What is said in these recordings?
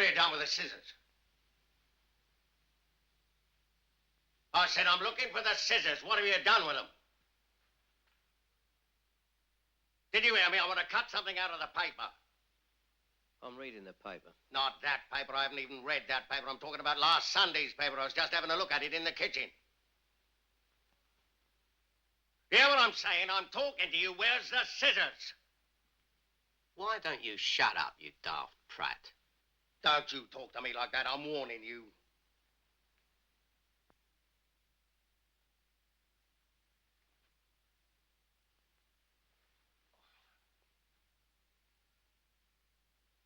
What have you done with the scissors? I said, I'm looking for the scissors. What have you done with them? Did you hear me? I want to cut something out of the paper. I'm reading the paper. Not that paper. I haven't even read that paper. I'm talking about last Sunday's paper. I was just having a look at it in the kitchen. You hear what I'm saying? I'm talking to you. Where's the scissors? Why don't you shut up, you daft prat? Don't you talk to me like that. I'm warning you.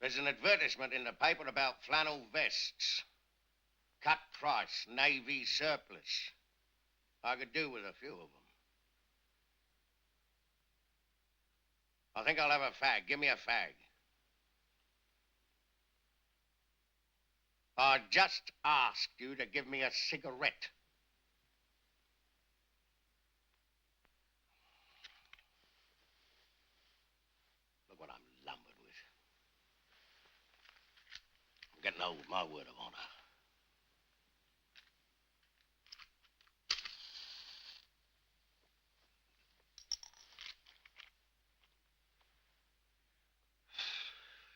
There's an advertisement in the paper about flannel vests. Cut price, Navy surplus. I could do with a few of them. I think I'll have a fag. Give me a fag. I just asked you to give me a cigarette. Look what I'm lumbered with. I'm getting old, my word of honor.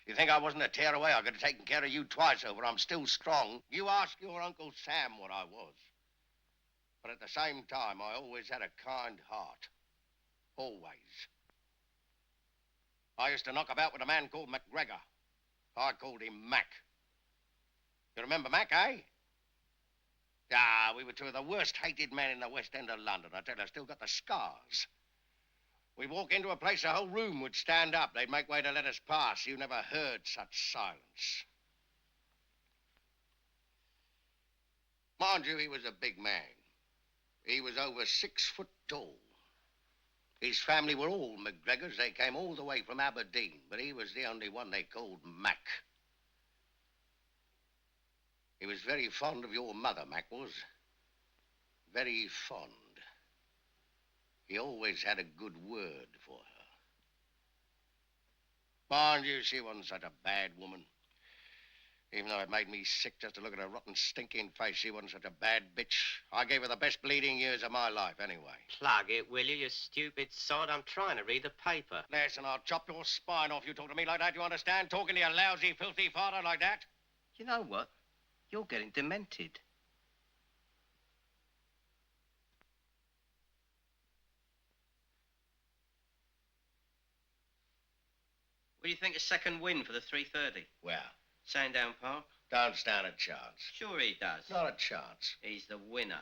You think I wasn't a tearaway? I could have taken care of you twice over. I'm still strong. You ask your Uncle Sam what I was. But at the same time, I always had a kind heart. Always. I used to knock about with a man called McGregor. I called him Mac. You remember Mac, eh? Ah, we were two of the worst hated men in the West End of London. I tell you, I still got the scars. We'd walk into a place, the whole room would stand up. They'd make way to let us pass. You never heard such silence. Mind you, he was a big man. He was over 6 foot tall. His family were all McGregors. They came all the way from Aberdeen, but he was the only one they called Mac. He was very fond of your mother, Mac was. Very fond. He always had a good word for her. Mind you, she wasn't such a bad woman. Even though it made me sick just to look at her rotten, stinking face, she wasn't such a bad bitch. I gave her the best bleeding years of my life, anyway. Plug it, will you stupid sod? I'm trying to read the paper. Listen, I'll chop your spine off. You talk to me like that, you understand? Talking to your lousy, filthy father like that? You know what? You're getting demented. What do you think of second win for the 3:30? Well, Sandown Park? don't stand a chance. Sure he does. Not a chance. He's the winner.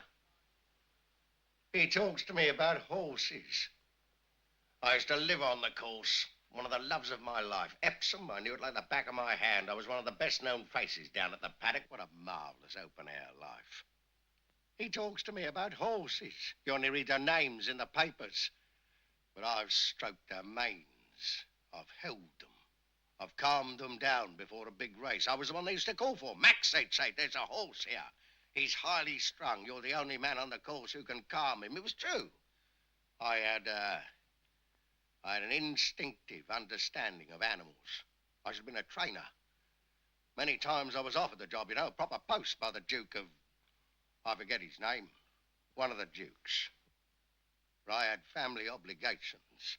He talks to me about horses. I used to live on the course. One of the loves of my life. Epsom, I knew it like the back of my hand. I was one of the best-known faces down at the paddock. What a marvelous open-air life. He talks to me about horses. You only read their names in the papers. But I've stroked their manes. I've held them. I've calmed them down before a big race. I was the one they used to call for. Max, they'd say, there's a horse here. He's highly strung. You're the only man on the course who can calm him. It was true. I had an instinctive understanding of animals. I should have been a trainer. Many times I was offered the job, you know, a proper post by the Duke of... I forget his name. One of the dukes. But I had family obligations.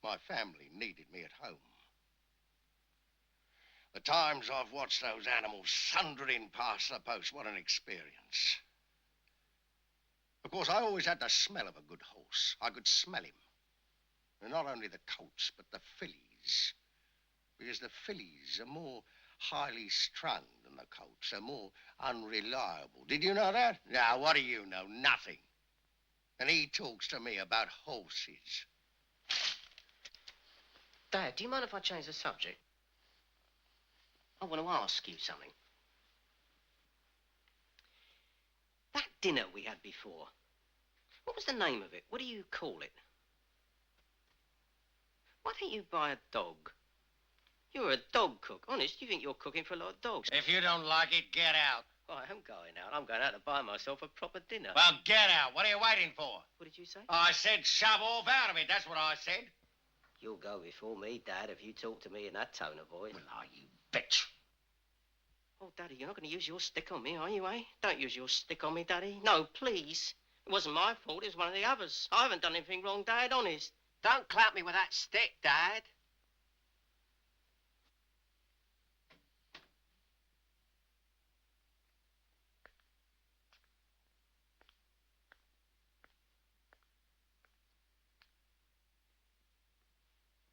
My family needed me at home. The times I've watched those animals thundering past the post, what an experience. Of course, I always had the smell of a good horse. I could smell him. And not only the colts, but the fillies. Because the fillies are more highly strung than the colts. They're more unreliable. Did you know that? Now, what do you know? Nothing. And he talks to me about horses. Dad, do you mind if I change the subject? I want to ask you something. That dinner we had before, what was the name of it? What do you call it? Why don't you buy a dog? You're a dog cook. Honest, you think you're cooking for a lot of dogs. If you don't like it, get out. Oh, I am going out. I'm going out to buy myself a proper dinner. Well, get out. What are you waiting for? What did you say? I said shove off out of it. That's what I said. You'll go before me, Dad, if you talk to me in that tone of voice. Well, are you bitch? Daddy, you're not going to use your stick on me, are you, eh? Don't use your stick on me, Daddy. No, please. It wasn't my fault. It was one of the others. I haven't done anything wrong, Dad, honest. Don't clap me with that stick, Dad.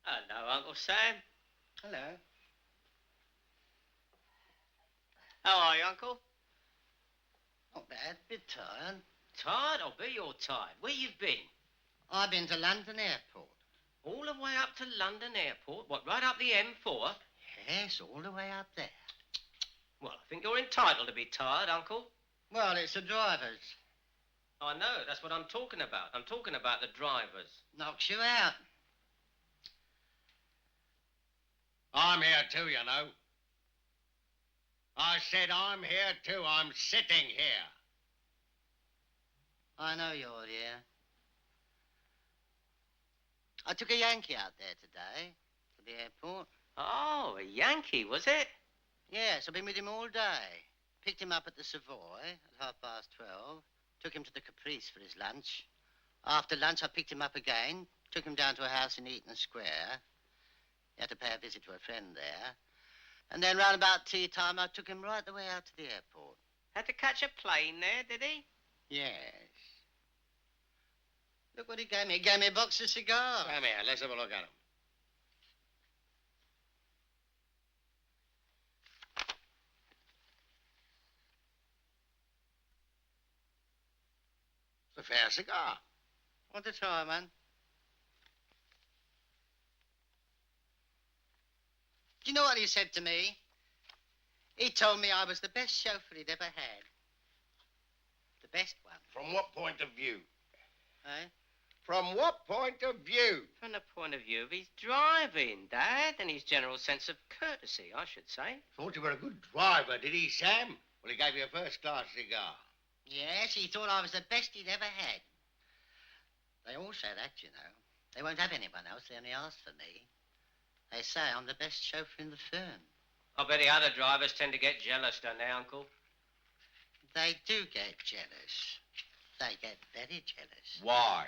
Hello, Uncle Sam. Hello. How are you, Uncle? Not bad. Bit tired. Tired? I'll bet you're tired. Where you been? I've been to London Airport. All the way up to London Airport? What, right up the M4? Yes, all the way up there. Well, I think you're entitled to be tired, Uncle. Well, it's the drivers. I know, that's what I'm talking about. I'm talking about the drivers. Knocks you out. I'm here too, you know. I said I'm here too. I'm sitting here. I know you're here. I took a Yankee out there today to the airport. Oh, a Yankee, was it? Yes, I've been with him all day. Picked him up at the Savoy at 12:30. Took him to the Caprice for his lunch. After lunch, I picked him up again. Took him down to a house in Eaton Square. He had to pay a visit to a friend there. And then round about tea time, I took him right the way out to the airport. Had to catch a plane there, did he? Yes. Look what he gave me. He gave me a box of cigars. Come here, let's have a look at them. It's a fair cigar. Want to try, man? Do you know what he said to me? He told me I was the best chauffeur he'd ever had. The best one. From what point of view? Eh? From what point of view? From the point of view of his driving, Dad, and his general sense of courtesy, I should say. Thought you were a good driver, did he, Sam? Well, he gave you a first-class cigar. Yes, he thought I was the best he'd ever had. They all say that, you know. They won't have anyone else. They only ask for me. They say I'm the best chauffeur in the firm. I bet the other drivers tend to get jealous, don't they, Uncle? They do get jealous. They get very jealous. Why?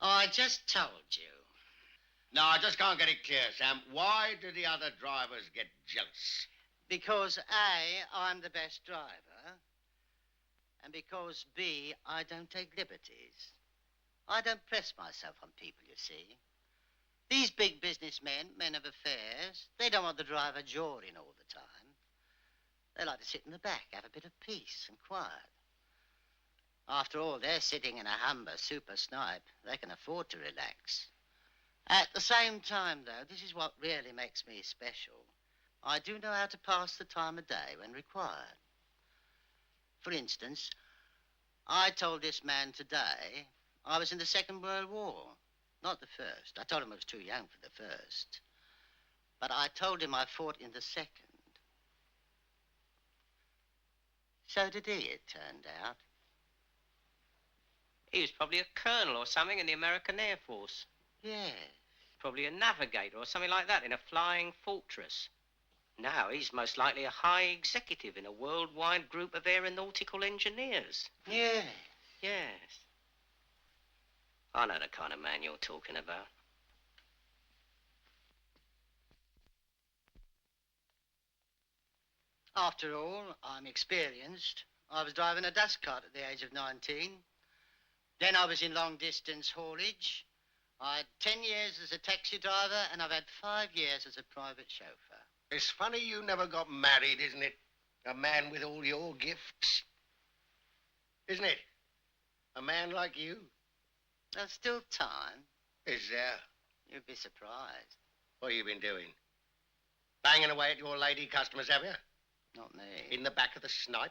I just told you. No, I just can't get it clear, Sam. Why do the other drivers get jealous? Because A, I'm the best driver. And because B, I don't take liberties. I don't press myself on people, you see. These big businessmen, men of affairs, they don't want the driver jawing all the time. They like to sit in the back, have a bit of peace and quiet. After all, they're sitting in a Humber super snipe. They can afford to relax. At the same time, though, this is what really makes me special. I do know how to pass the time of day when required. For instance, I told this man today I was in the Second World War. Not the first. I told him I was too young for the first. But I told him I fought in the second. So did he, it turned out. He was probably a colonel or something in the American Air Force. Yes. Probably a navigator or something like that in a flying fortress. Now he's most likely a high executive in a worldwide group of aeronautical engineers. Yes. Yes. I know the kind of man you're talking about. After all, I'm experienced. I was driving a dust cart at the age of 19. Then I was in long-distance haulage. I had 10 years as a taxi driver, and I've had 5 years as a private chauffeur. It's funny you never got married, isn't it? A man with all your gifts. Isn't it? A man like you. There's still time. Is there? You'd be surprised. What have you been doing? Banging away at your lady customers, have you? Not me. In the back of the snipe?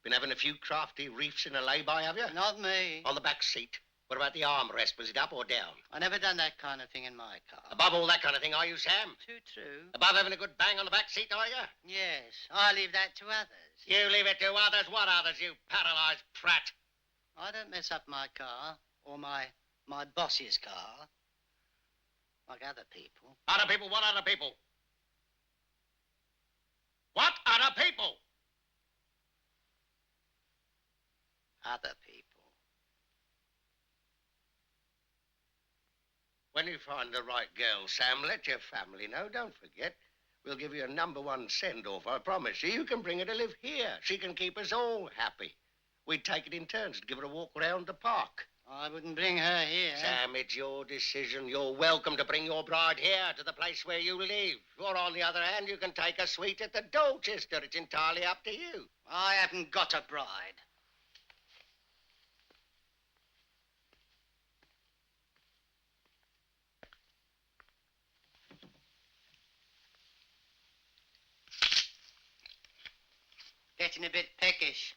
Been having a few crafty reefs in a lay-by, have you? Not me. On the back seat? What about the armrest? Was it up or down? I never done that kind of thing in my car. Above all that kind of thing, are you, Sam? Too true. Above having a good bang on the back seat, are you? Yes, I leave that to others. You leave it to others. What others, you paralyzed prat? I don't mess up my car or my boss's car like other people. Other people? What other people? What other people? other people. When you find the right girl, Sam, let your family know. Don't forget. We'll give you a #1 send-off, I promise you. You can bring her to live here. She can keep us all happy. We'd take it in turns to give her a walk round the park. I wouldn't bring her here. Sam, it's your decision. You're welcome to bring your bride here to the place where you live. Or, on the other hand, you can take a suite at the Dorchester. It's entirely up to you. I haven't got a bride. Getting a bit peckish.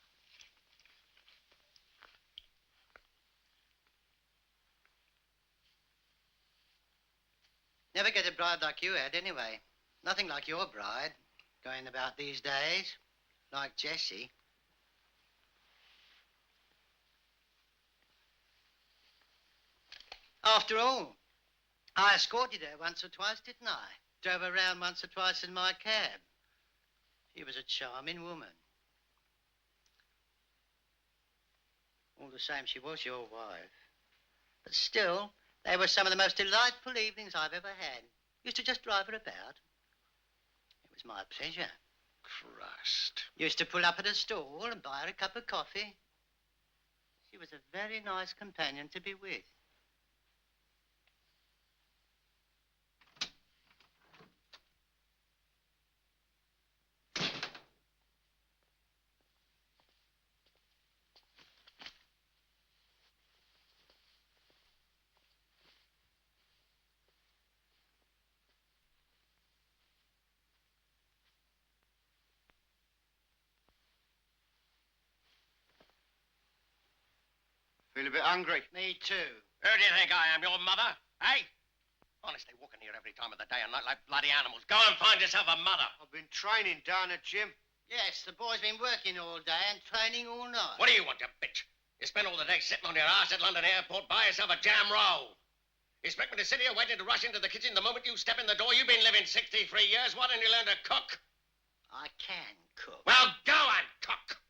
Never get a bride like you had, anyway. Nothing like your bride, going about these days, like Jessie. After all, I escorted her once or twice, didn't I? Drove her around once or twice in my cab. She was a charming woman. All the same, she was your wife. But still, they were some of the most delightful evenings I've ever had. Used to just drive her about. It was my pleasure. Christ. Used to pull up at a stall and buy her a cup of coffee. She was a very nice companion to be with. Feel a bit hungry. Me too. Who do you think I am, your mother? Hey? Honestly, walking here every time of the day and night like bloody animals. Go and find yourself a mother. I've been training down at gym. Yes, the boy's been working all day and training all night. What do you want, you bitch? You spend all the day sitting on your ass at London Airport, buy yourself a jam roll. You expect me to sit here waiting to rush into the kitchen the moment you step in the door? You've been living 63 years. Why don't you learn to cook? I can cook. Well, go and cook.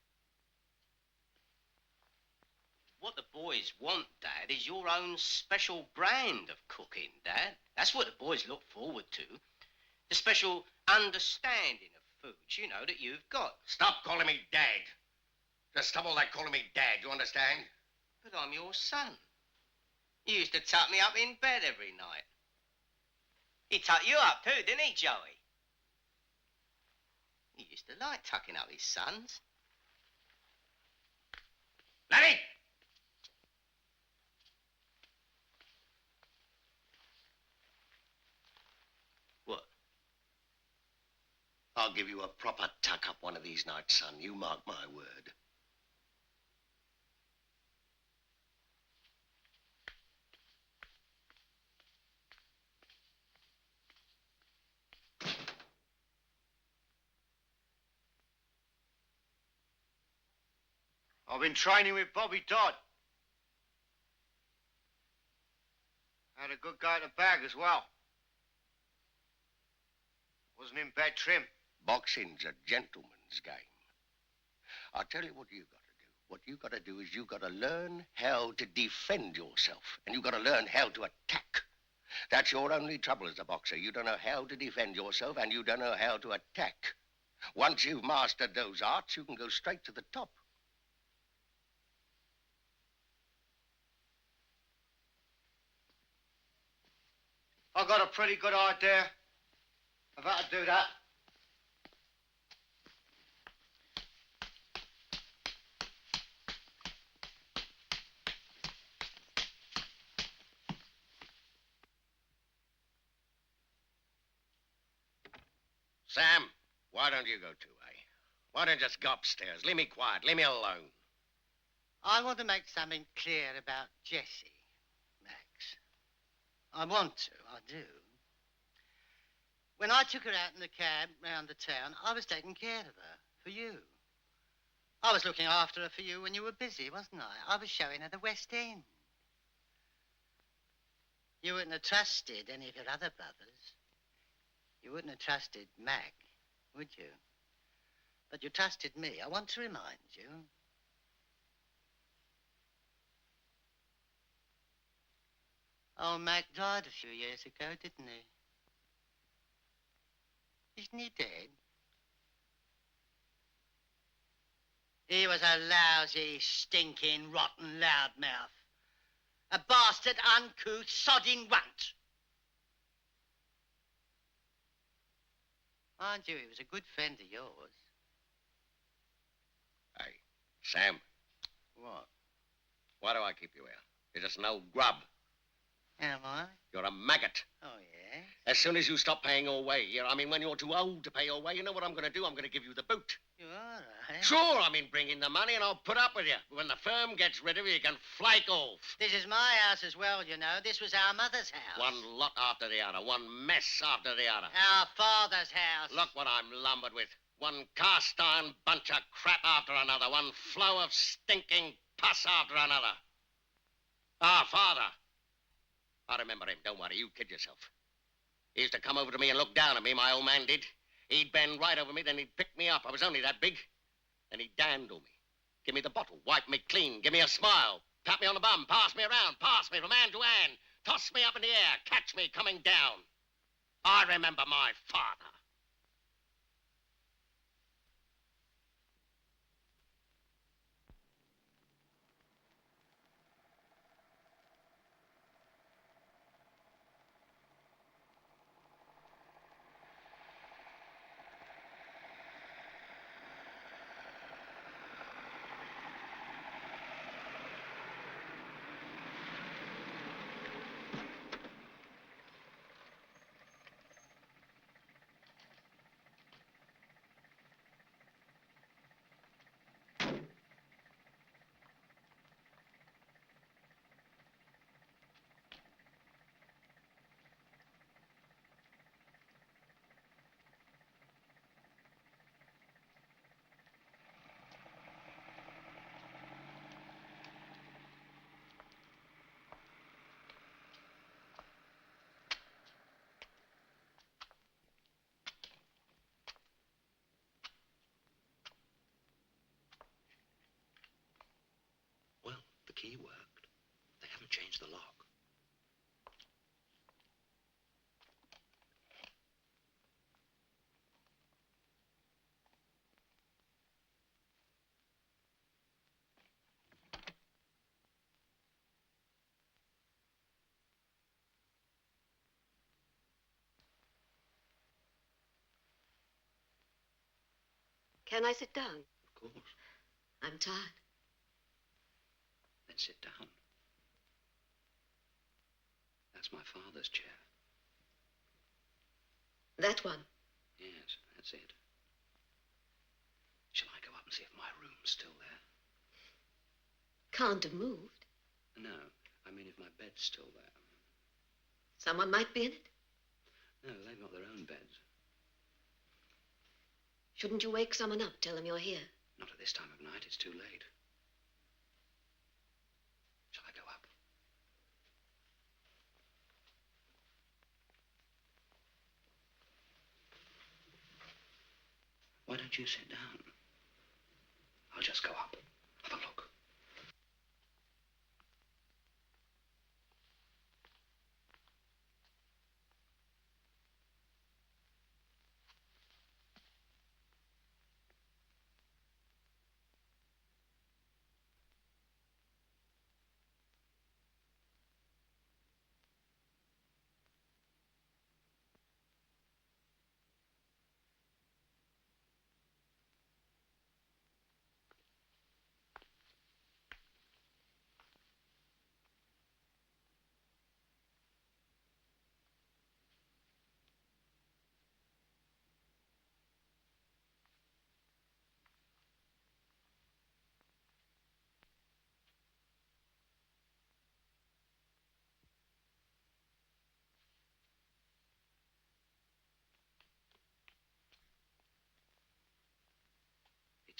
What the boys want, Dad, is your own special brand of cooking, Dad. That's what the boys look forward to. The special understanding of foods, you know, that you've got. Stop calling me Dad. Just stop all that calling me Dad, you understand? But I'm your son. You used to tuck me up in bed every night. He tucked you up too, didn't he, Joey? He used to like tucking up his sons. Lenny! What? I'll give you a proper tuck-up one of these nights, son. You mark my word. I've been training with Bobby Dodd. Had a good guy at the bag as well. Wasn't in bad trim. Boxing's a gentleman's game. I'll tell you what you got to do. What you got to do is you got to learn how to defend yourself. And you got to learn how to attack. That's your only trouble as a boxer. You don't know how to defend yourself and you don't know how to attack. Once you've mastered those arts, you can go straight to the top. I got a pretty good idea of how to do that. Sam, why don't you go too, eh? Why don't you just go upstairs? Leave me quiet. Leave me alone. I want to make something clear about Jessie, Max. I want to, I do. When I took her out in the cab round the town, I was taking care of her, for you. I was looking after her for you when you were busy, wasn't I? I was showing her the West End. You wouldn't have trusted any of your other brothers. You wouldn't have trusted Mac, would you? But you trusted me. I want to remind you. Old Mac died a few years ago, didn't he? Isn't he dead? He was a lousy, stinking, rotten loudmouth. A bastard, uncouth, sodding runt. Mind you, he was a good friend of yours. Hey, Sam, What? why do I keep you here? You're just an old grub. Am I? You're a maggot. Oh, yeah? As soon as you stop paying your way, when you're too old to pay your way, you know what I'm going to do? I'm going to give you the boot. You all right? Sure, bring in the money and I'll put up with you. When the firm gets rid of you, you can flake off. This is my house as well, you know. This was our mother's house. One lot after the other, one mess after the other. Our father's house. Look what I'm lumbered with. One cast iron bunch of crap after another. One flow of stinking pus after another. Our father. I remember him. Don't worry. You kid yourself. He used to come over to me and look down at me, my old man did. He'd bend right over me, then he'd pick me up. I was only that big. Then he'd dandle me. Give me the bottle. Wipe me clean. Give me a smile. Tap me on the bum. Pass me around. Pass me from hand to hand. Toss me up in the air. Catch me coming down. I remember my father. Well, the key worked. They haven't changed the lock. Can I sit down? Of course. I'm tired. Then sit down. That's my father's chair. That one. Yes, that's it. Shall I go up and see if my room's still there? Can't have moved. No, I mean if my bed's still there. Someone might be in it. No, they've got their own beds. Shouldn't you wake someone up, tell them you're here? Not at this time of night, it's too late. Shall I go up? Why don't you sit down? I'll just go up. Have a look.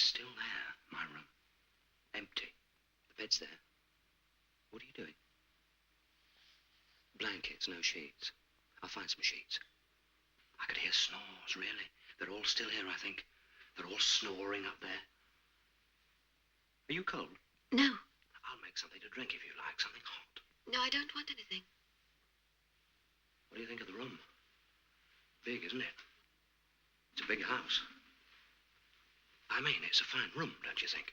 It's still there, my room. Empty. The bed's there. What are you doing? Blankets, no sheets. I'll find some sheets. I could hear snores, really. They're all still here, I think. They're all snoring up there. Are you cold? No. I'll make something to drink if you like, something hot. No, I don't want anything. What do you think of the room? Big, isn't it? It's a big house. I mean, it's a fine room, don't you think?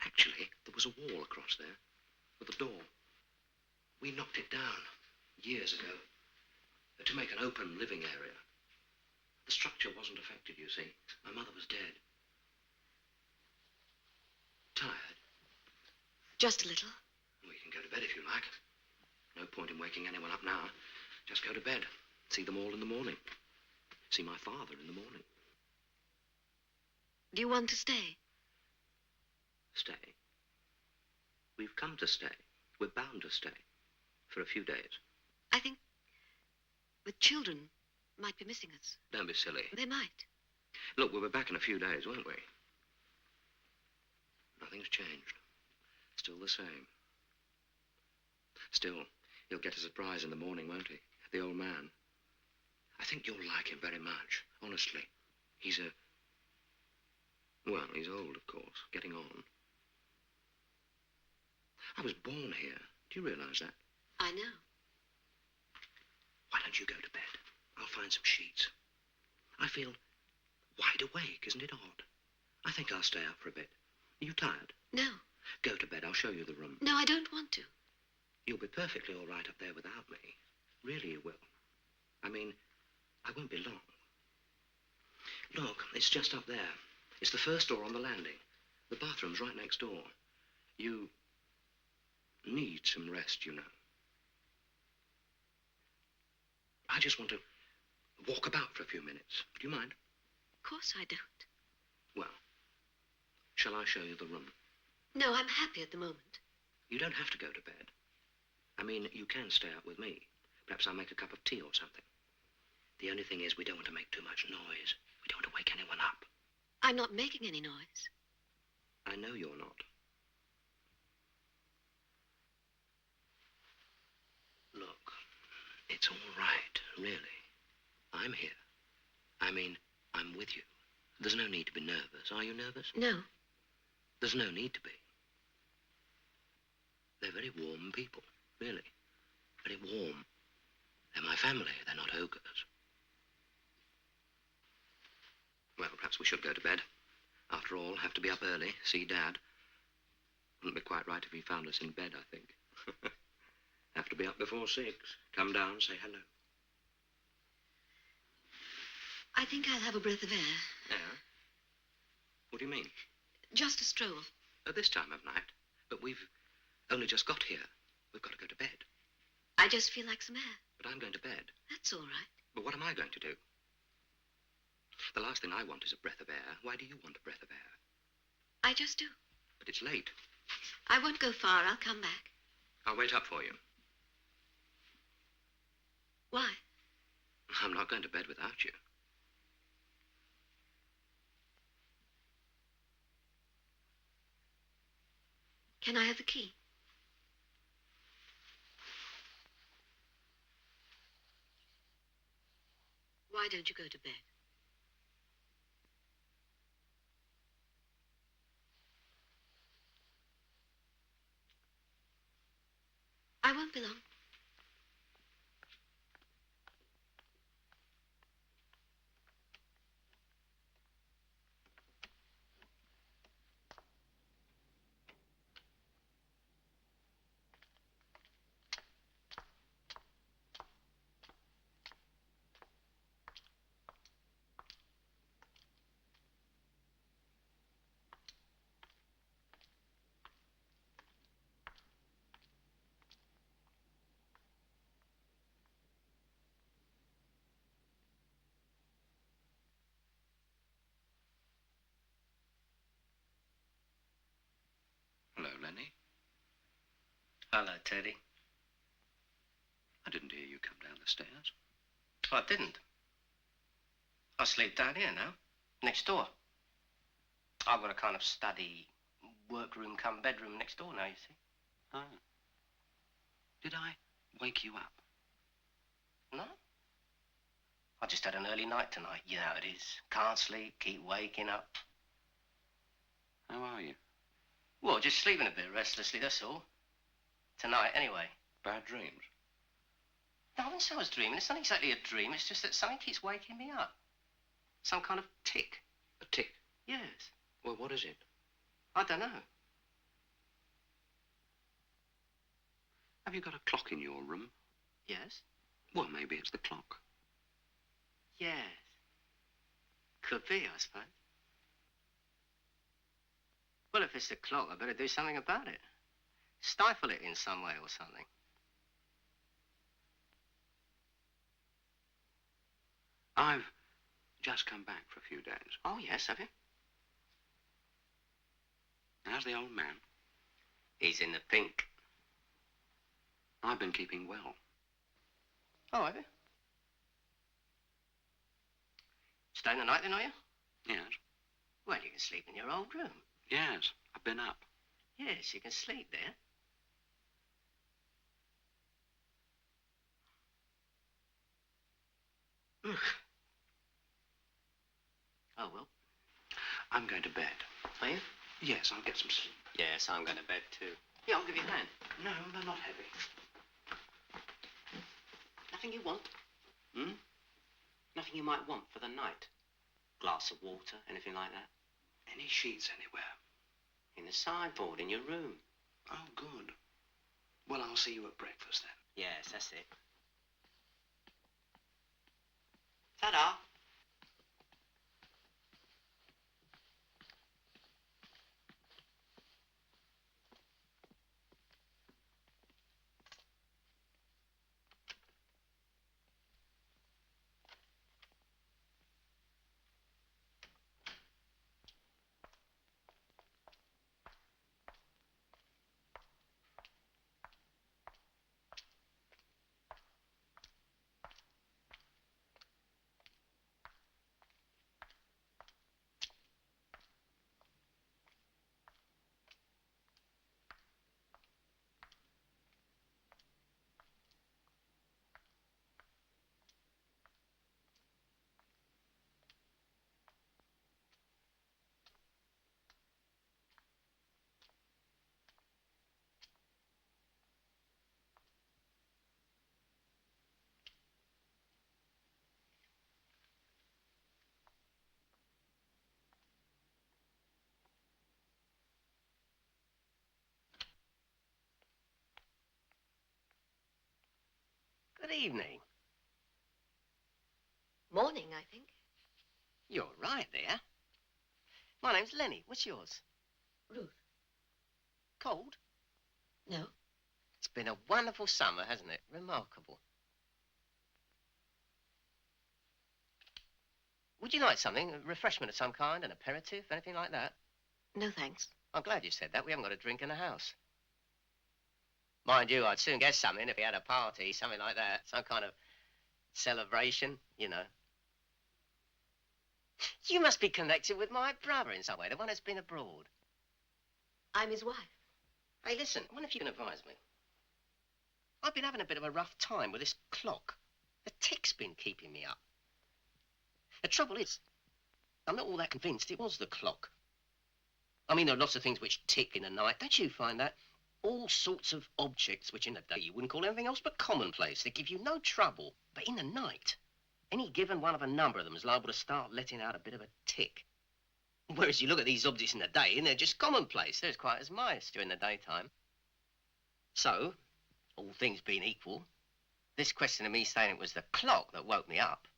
Actually, there was a wall across there with a door. We knocked it down years ago to make an open living area. The structure wasn't affected, you see. My mother was dead. Tired? Just a little. We can go to bed if you like. No point in waking anyone up now. Just go to bed. See them all in the morning. See my father in the morning. Do you want to stay? Stay? We've come to stay. We're bound to stay. For a few days. I think the children might be missing us. Don't be silly. They might. Look, we'll be back in a few days, won't we? Nothing's changed. Still the same. Still, he'll get a surprise in the morning, won't he? The old man. I think you'll like him very much, honestly. He's well, he's old, of course, getting on. I was born here. Do you realize that? I know. Why don't you go to bed? I'll find some sheets. I feel wide awake, isn't it odd? I think I'll stay up for a bit. Are you tired? No. Go to bed. I'll show you the room. No, I don't want to. You'll be perfectly all right up there without me. Really, you will. I mean, I won't be long. Look, it's just up there. It's the first door on the landing. The bathroom's right next door. You need some rest, you know. I just want to walk about for a few minutes. Do you mind? Of course I don't. Well, shall I show you the room? No, I'm happy at the moment. You don't have to go to bed. I mean, you can stay up with me. Perhaps I'll make a cup of tea or something. The only thing is we don't want to make too much noise. We don't want to wake anyone up. I'm not making any noise. I know you're not. Look, it's all right, really. I'm here. I mean, I'm with you. There's no need to be nervous. Are you nervous? No. There's no need to be. They're very warm people, really. Very warm. They're my family. They're not ogres. Well, perhaps we should go to bed. After all, have to be up early, see Dad. Wouldn't be quite right if he found us in bed, I think. Have to be up before 6. Come down, say hello. I think I'll have a breath of air. Yeah? What do you mean? Just a stroll. At this time of night? But we've only just got here. We've got to go to bed. I just feel like some air. But I'm going to bed. That's all right. But what am I going to do? The last thing I want is a breath of air. Why do you want a breath of air? I just do. But it's late. I won't go far. I'll come back. I'll wait up for you. Why? I'm not going to bed without you. Can I have the key? Why don't you go to bed? I won't be long. Hello, Lenny. Hello, Teddy. I didn't hear you come down the stairs. Oh, I didn't. I sleep down here now, next door. I've got a kind of study, workroom come bedroom next door now, you see. Oh. Did I wake you up? No? I just had an early night tonight. You know how it is. Can't sleep, keep waking up. How are you? Well, just sleeping a bit restlessly, that's all. Tonight, anyway. Bad dreams? No, I wouldn't say I was dreaming. It's not exactly a dream. It's just that something keeps waking me up. Some kind of tick. A tick? Yes. Well, what is it? I don't know. Have you got a clock in your room? Yes? Well, maybe it's the clock. Yes. Could be, I suppose. Well, if it's the clock, I better do something about it. Stifle it in some way or something. I've just come back for a few days. Oh, yes, have you? How's the old man? He's in the pink. I've been keeping well. Oh, have you? Staying the night then, are you? Yes. Well, you can sleep in your old room. Yes, I've been up. Yes, you can sleep there. Ugh. Oh, well. I'm going to bed. Are you? Yes, I'll get some sleep. Yes, I'm going to bed too. Yeah, I'll give you a hand. No, they're not heavy. Nothing you want? Hmm? Nothing you might want for the night? Glass of water, anything like that? Any sheets anywhere? In the sideboard, in your room. Oh, good. Well, I'll see you at breakfast then. Yes, that's it. Ta-da. Good evening. Morning, I think. You're right there. My name's Lenny. What's yours? Ruth. Cold? No. It's been a wonderful summer, hasn't it? Remarkable. Would you like something? A refreshment of some kind? An aperitif? Anything like that? No, thanks. I'm glad you said that. We haven't got a drink in the house. Mind you, I'd soon get something if we had a party, something like that. Some kind of celebration, you know. You must be connected with my brother in some way, the one that's been abroad. I'm his wife. Hey, listen, I wonder if you can advise me. I've been having a bit of a rough time with this clock. The tick's been keeping me up. The trouble is, I'm not all that convinced it was the clock. I mean, there are lots of things which tick in the night. Don't you find that? All sorts of objects which in the day you wouldn't call anything else but commonplace. They give you no trouble. But in the night, any given one of a number of them is liable to start letting out a bit of a tick. Whereas you look at these objects in the day and they're just commonplace. They're as quiet as mice during the daytime. So, all things being equal, this question of me saying it was the clock that woke me up,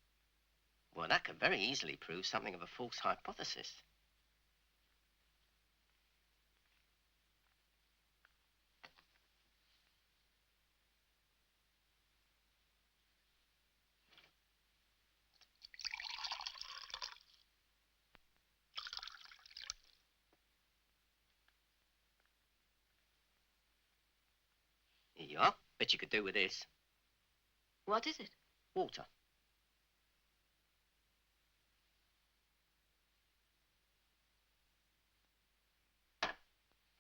well, that could very easily prove something of a false hypothesis. Here you are. Bet you could do with this. What is it? Water.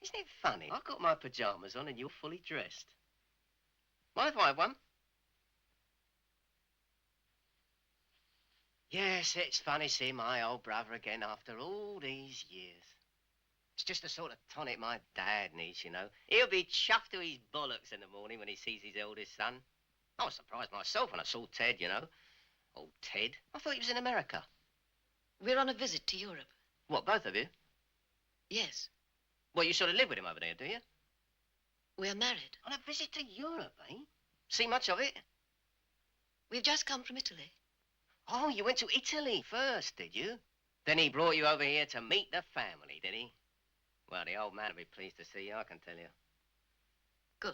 Isn't it funny? I've got my pajamas on and you're fully dressed. Mind if I have one? Yes, it's funny seeing my old brother again after all these years. It's just the sort of tonic my dad needs, you know. He'll be chuffed to his bollocks in the morning when he sees his eldest son. I was surprised myself when I saw Ted, you know. Old Ted. I thought he was in America. We're on a visit to Europe. What, both of you? Yes, Well, you sort of live with him over there, do you? we're married. On a visit to Europe, eh? See much of it? We've just come from Italy. Oh, you went to Italy first, did you? Then he brought you over here to meet the family, did he? Well, the old man will be pleased to see you, I can tell you. Good.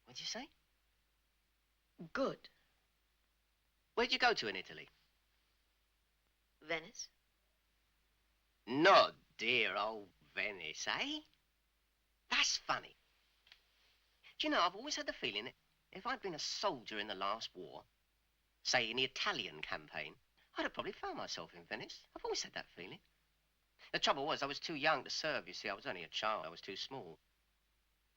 What'd you say? Good. Where'd you go to in Italy? Venice? Not dear old Venice, eh? That's funny. Do you know, I've always had the feeling that if I'd been a soldier in the last war, say in the Italian campaign, I'd have probably found myself in Venice. I've always had that feeling. The trouble was I was too young to serve, you see. I was only a child. I was too small.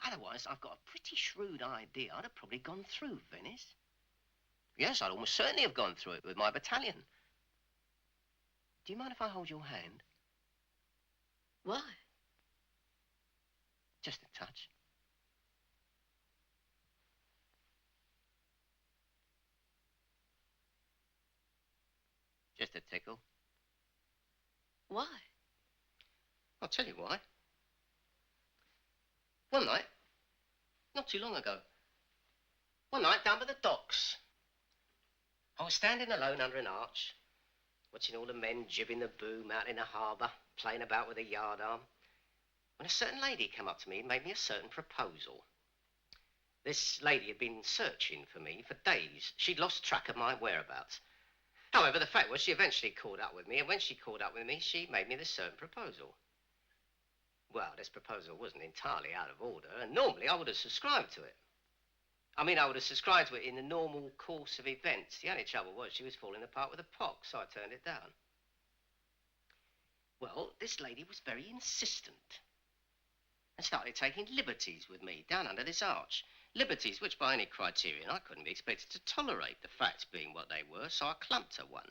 Otherwise, I've got a pretty shrewd idea I'd have probably gone through Venice. Yes, I'd almost certainly have gone through it with my battalion. Do you mind if I hold your hand? Why? Just a touch. Just a tickle. Why? I'll tell you why. One night, not too long ago, one night down by the docks, I was standing alone under an arch, watching all the men jibbing the boom out in the harbour, playing about with a yardarm, when a certain lady came up to me and made me a certain proposal. This lady had been searching for me for days. She'd lost track of my whereabouts. However, the fact was she eventually caught up with me, and when she caught up with me, she made me this certain proposal. Well, this proposal wasn't entirely out of order, and normally I would have subscribed to it. I mean, I would have subscribed to it in the normal course of events. The only trouble was she was falling apart with a pox, so I turned it down. Well, this lady was very insistent and started taking liberties with me down under this arch. Liberties which, by any criterion, I couldn't be expected to tolerate, the facts being what they were, so I clumped her one.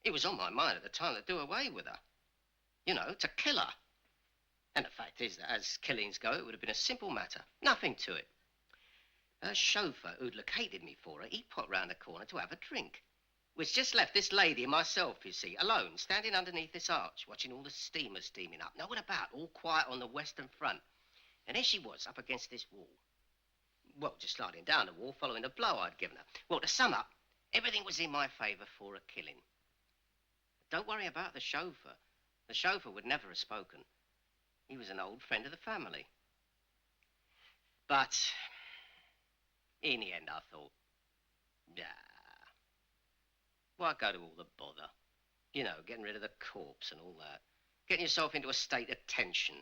It was on my mind at the time to do away with her. You know, to kill her. And the fact is that as killings go, it would have been a simple matter. Nothing to it. Her chauffeur, who'd located me for her, he popped round the corner to have a drink. Which just left this lady and myself, you see, alone, standing underneath this arch, watching all the steamers steaming up. No one about, all quiet on the western front. And there she was, up against this wall. Well, just sliding down the wall, following the blow I'd given her. Well, to sum up, everything was in my favour for a killing. Don't worry about the chauffeur. The chauffeur would never have spoken. He was an old friend of the family. But in the end, I thought, nah, why go to all the bother? You know, getting rid of the corpse and all that. Getting yourself into a state of tension.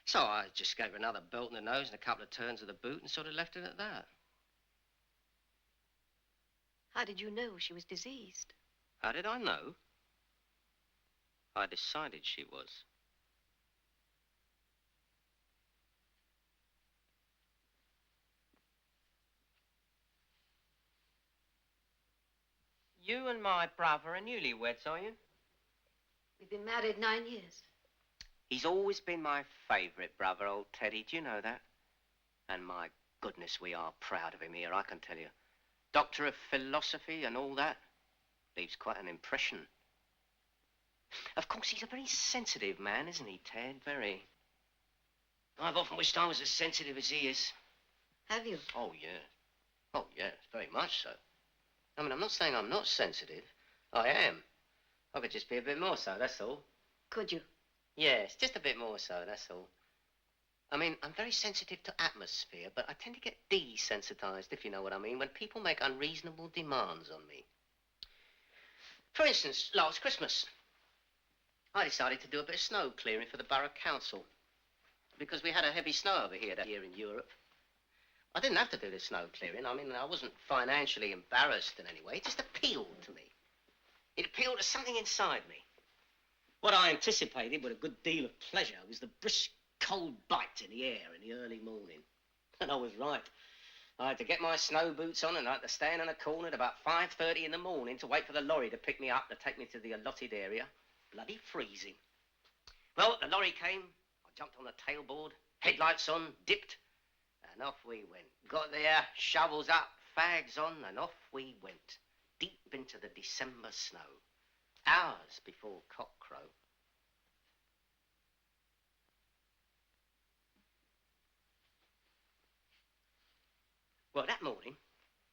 So I just gave her another belt in the nose and a couple of turns of the boot and sort of left it at that. How did you know she was diseased? How did I know? I decided she was. You and my brother are newlyweds, are you? We've been married 9 years. He's always been my favourite brother, old Teddy. Do you know that? And my goodness, we are proud of him here, I can tell you. Doctor of philosophy and all that. Leaves quite an impression. Of course, he's a very sensitive man, isn't he, Ted? Very. I've often wished I was as sensitive as he is. Have you? Oh, yeah. Oh, yes, very much so. I mean, I'm not saying I'm not sensitive. I am. I could just be a bit more so, that's all. Could you? Yes, just a bit more so, that's all. I mean, I'm very sensitive to atmosphere, but I tend to get desensitized, if you know what I mean, when people make unreasonable demands on me. For instance, last Christmas, I decided to do a bit of snow clearing for the borough council because we had a heavy snow over here that year in Europe. I didn't have to do the snow clearing. I mean, I wasn't financially embarrassed in any way. It just appealed to me. It appealed to something inside me. What I anticipated with a good deal of pleasure was the brisk, cold bite in the air in the early morning. And I was right. I had to get my snow boots on and I had to stand in a corner at about 5:30 in the morning to wait for the lorry to pick me up to take me to the allotted area. Bloody freezing. Well, the lorry came. I jumped on the tailboard, headlights on, dipped, and off we went. Got there, shovels up, fags on, and off we went. Deep into the December snow. Hours before cockcrow. Well, that morning,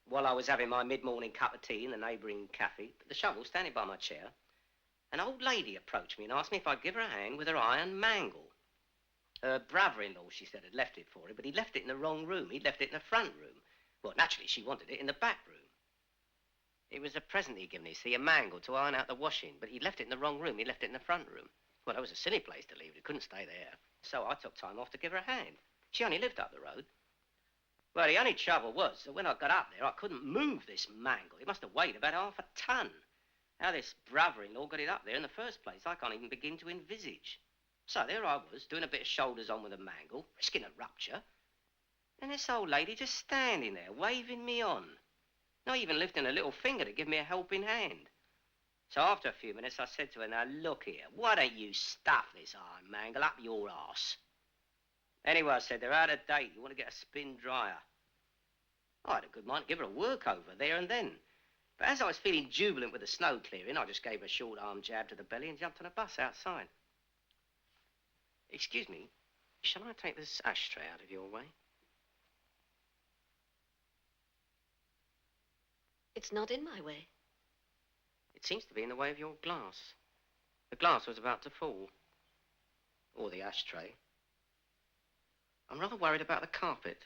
while I was having my mid-morning cup of tea in the neighbouring cafe, the shovel standing by my chair, an old lady approached me and asked me if I'd give her a hand with her iron mangle. Her brother-in-law, she said, had left it for her, but he'd left it in the wrong room. He'd left it in the front room. Well, naturally, she wanted it in the back room. It was a present he'd given me, see, a mangle to iron out the washing, but he'd left it in the wrong room. He left it in the front room. Well, that was a silly place to leave it. It couldn't stay there. So I took time off to give her a hand. She only lived up the road. Well, the only trouble was that when I got up there, I couldn't move this mangle. It must have weighed about half a ton. How this brother-in-law got it up there in the first place, I can't even begin to envisage. So there I was, doing a bit of shoulders on with a mangle, risking a rupture. And this old lady just standing there, waving me on. Not even lifting a little finger to give me a helping hand. So after a few minutes, I said to her, now look here, why don't you stuff this iron mangle up your arse? Anyway, I said, they're out of date. You want to get a spin dryer? I had a good mind to give her a work over there and then. But as I was feeling jubilant with the snow clearing, I just gave her a short arm jab to the belly and jumped on a bus outside. Excuse me, shall I take this ashtray out of your way? It's not in my way. It seems to be in the way of your glass. The glass was about to fall. Or the ashtray. I'm rather worried about the carpet.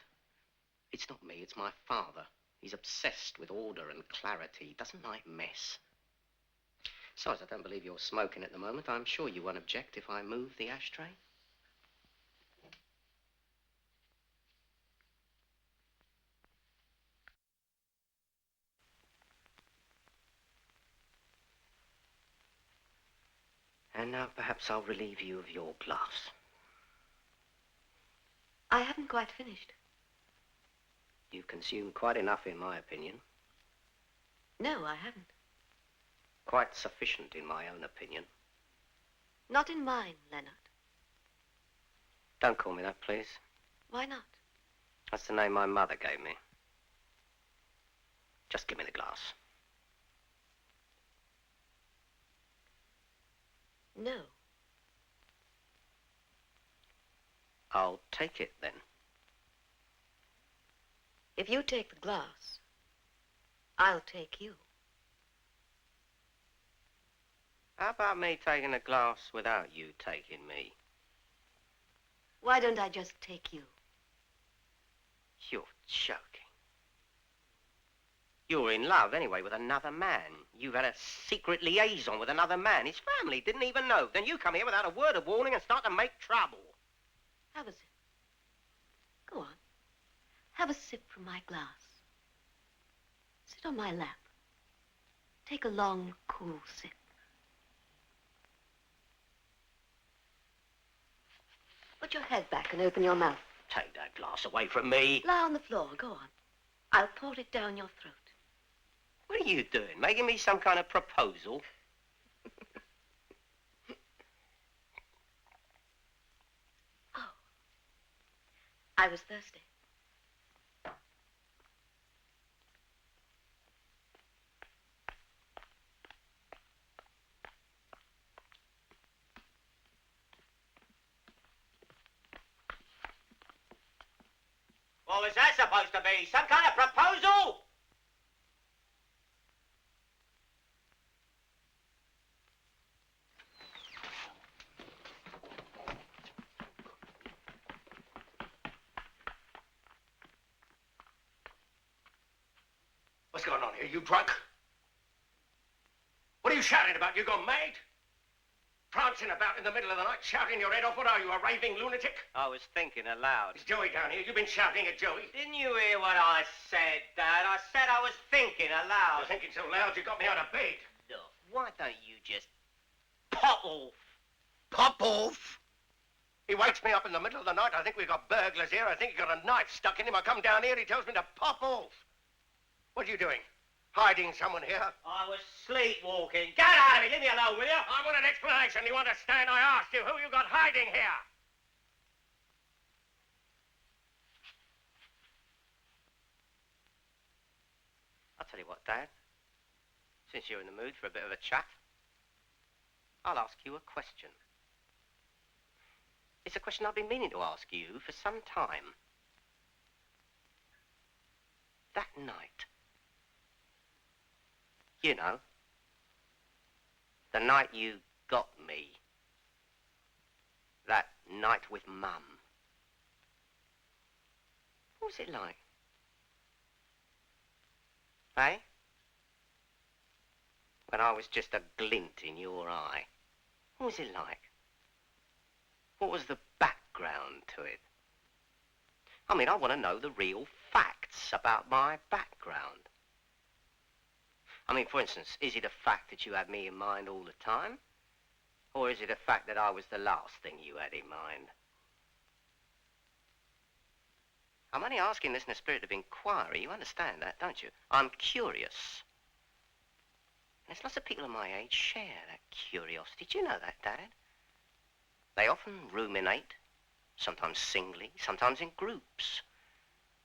It's not me, it's my father. He's obsessed with order and clarity. He doesn't like mess. Besides, I don't believe you're smoking at the moment. I'm sure you won't object if I move the ashtray. And now perhaps I'll relieve you of your glass. I haven't quite finished. You've consumed quite enough, in my opinion. No, I haven't. Quite sufficient, in my own opinion. Not in mine, Leonard. Don't call me that, please. Why not? That's the name my mother gave me. Just give me the glass. No. I'll take it, then. If you take the glass, I'll take you. How about me taking the glass without you taking me? Why don't I just take you? You're joking. You're in love, anyway, with another man. You've had a secret liaison with another man. His family didn't even know. Then you come here without a word of warning and start to make trouble. Have a sip. Go on. Have a sip from my glass. Sit on my lap. Take a long, cool sip. Put your head back and open your mouth. Take that glass away from me. Lie on the floor. Go on. I'll pour it down your throat. What are you doing? Making me some kind of proposal? Oh. I was thirsty. What was that supposed to be? Some kind of proposal? What's going on here? You drunk? What are you shouting about? You gone mad? Prancing about in the middle of the night, shouting your head off. What are you, a raving lunatic? I was thinking aloud. It's Joey down here. You've been shouting at Joey. Didn't you hear what I said, Dad? I said I was thinking aloud. You're thinking so loud you got me out of bed. Look, why don't you just pop off? Pop off? He wakes me up in the middle of the night. I think we've got burglars here. I think he got a knife stuck in him. I come down here, he tells me to pop off. What are you doing? Hiding someone here? I was sleepwalking. Get out of here. Leave me alone, will you? I want an explanation. You understand? I asked you who you got hiding here. I'll tell you what, Dad. Since you're in the mood for a bit of a chat, I'll ask you a question. It's a question I've been meaning to ask you for some time. That night, you know, the night you got me, that night with Mum, what was it like? Eh? When I was just a glint in your eye. What was it like? What was the background to it? I mean, I want to know the real facts about my background. I mean, for instance, is it a fact that you had me in mind all the time? Or is it a fact that I was the last thing you had in mind? I'm only asking this in a spirit of inquiry. You understand that, don't you? I'm curious. And there's lots of people of my age share that curiosity. Do you know that, Dad? They often ruminate, sometimes singly, sometimes in groups,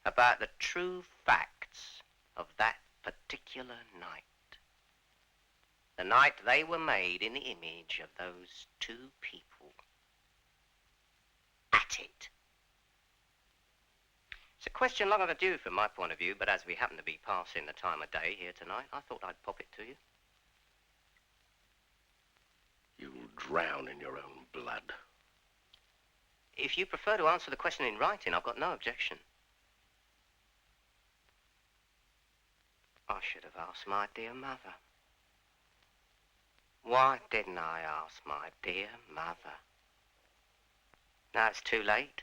about the true facts of that particular night. The night they were made in the image of those two people. At it. It's a question long overdue from my point of view, but as we happen to be passing the time of day here tonight, I thought I'd pop it to you. You'll drown in your own blood. If you prefer to answer the question in writing, I've got no objection. I should have asked my dear mother. Why didn't I ask my dear mother? Now it's too late.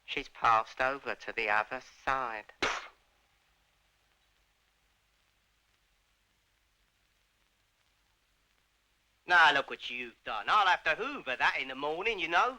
She's passed over to the other side. Now look what you've done. I'll have to hoover that in the morning, you know.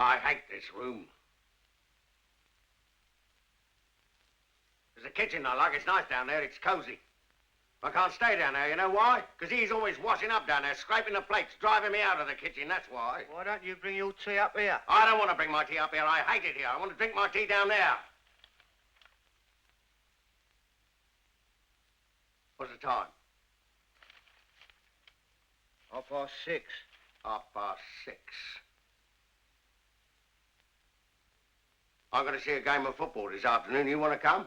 I hate this room. There's a kitchen I like. It's nice down there. It's cozy. I can't stay down there. You know why? Because he's always washing up down there, scraping the plates, driving me out of the kitchen. That's why. Why don't you bring your tea up here? I don't want to bring my tea up here. I hate it here. I want to drink my tea down there. What's the time? 6:30. 6:30. I'm going to see a game of football this afternoon. You want to come?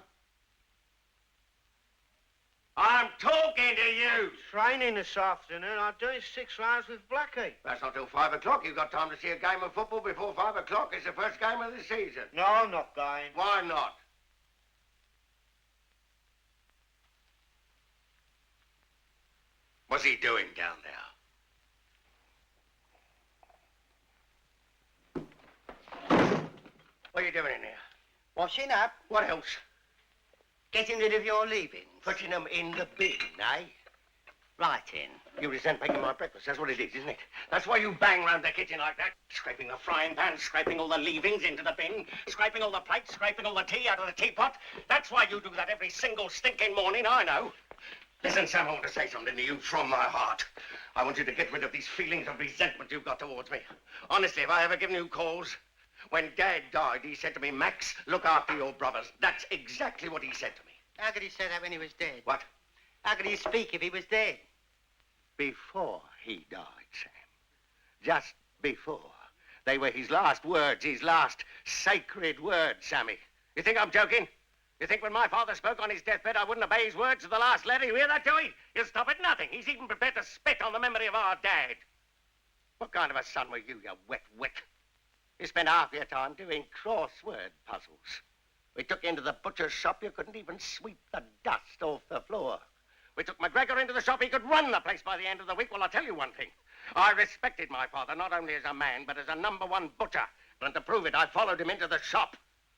I'm talking to you! Training this afternoon. I'm doing 6 rounds with Blackie. That's not till 5 o'clock. You've got time to see a game of football before 5 o'clock. It's the first game of the season. No, I'm not going. Why not? What's he doing down there? What are you doing in here? Washing up, What else? getting rid of your leavings. Putting them in the bin, eh? Writing. You resent making my breakfast. That's what it is, isn't it? That's why you bang round the kitchen like that. Scraping the frying pan, scraping all the leavings into the bin, scraping all the plates, scraping all the tea out of the teapot. That's why you do that every single stinking morning, I know. Listen, Sam, I want to say something to you from my heart. I want you to get rid of these feelings of resentment you've got towards me. Honestly, have I ever given you cause? When Dad died, he said to me, Max, look after your brothers. That's exactly what he said to me. How could he say that when he was dead? What? How could he speak if he was dead? Before he died, Sam. Just before. They were his last words, his last sacred words, Sammy. You think I'm joking? You think when my father spoke on his deathbed, I wouldn't obey his words to the last letter? You hear that, Joey? He'll stop at nothing. He's even prepared to spit on the memory of our dad. What kind of a son were you wet wit? You spent half your time doing crossword puzzles. We took you into the butcher's shop, you couldn't even sweep the dust off the floor. We took McGregor into the shop, he could run the place by the end of the week. Well, I'll tell you one thing. I respected my father, not only as a man, but as a #1 butcher. And to prove it, I followed him into the shop.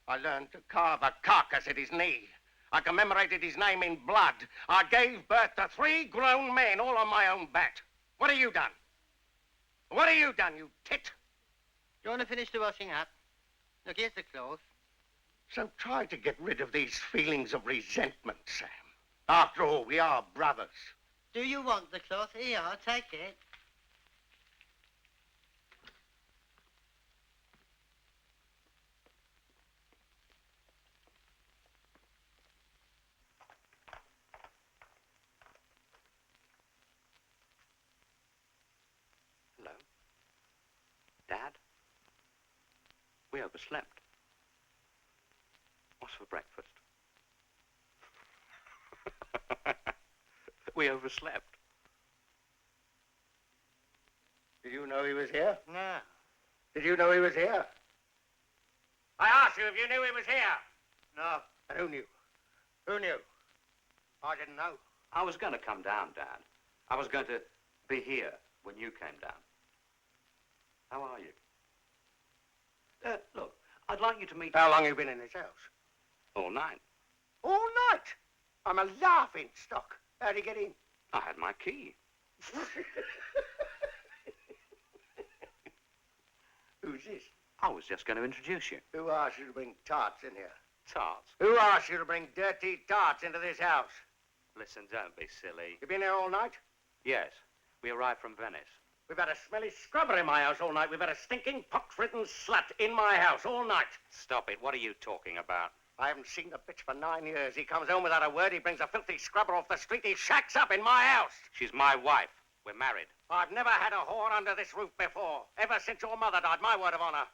I learned to carve a carcass at his knee. I commemorated his name in blood. I gave birth to 3 grown men, all on my own bat. What have you done? What have you done, you tit? Do you want to finish the washing up? Look, here's the cloth. So try to get rid of these feelings of resentment, Sam. After all, we are brothers. Do you want the cloth? Here, I'll take it. Hello? Dad? We overslept. What's for breakfast? We overslept. Did you know he was here? No. Did you know he was here? I asked you if you knew he was here. No. And who knew? Who knew? I didn't know. I was going to come down, Dad. I was going to be here when you came down. How are you? Look, I'd like you to meet... How long you been in this house? All night. All night. I'm a laughing stock. How'd he get in? I had my key. Who's this? I was just going to introduce you. Who asked you to bring tarts in here? Tarts. Who asked you to bring dirty tarts into this house? Listen, don't be silly. You been here all night? Yes, we arrived from Venice. We've had a smelly scrubber in my house all night. We've had a stinking, pox-ridden slut in my house all night. Stop it. What are you talking about? I haven't seen the bitch for 9 years. He comes home without a word. He brings a filthy scrubber off the street. He shacks up in my house. She's my wife. We're married. I've never had a whore under this roof before. Ever since your mother died, my word of honor.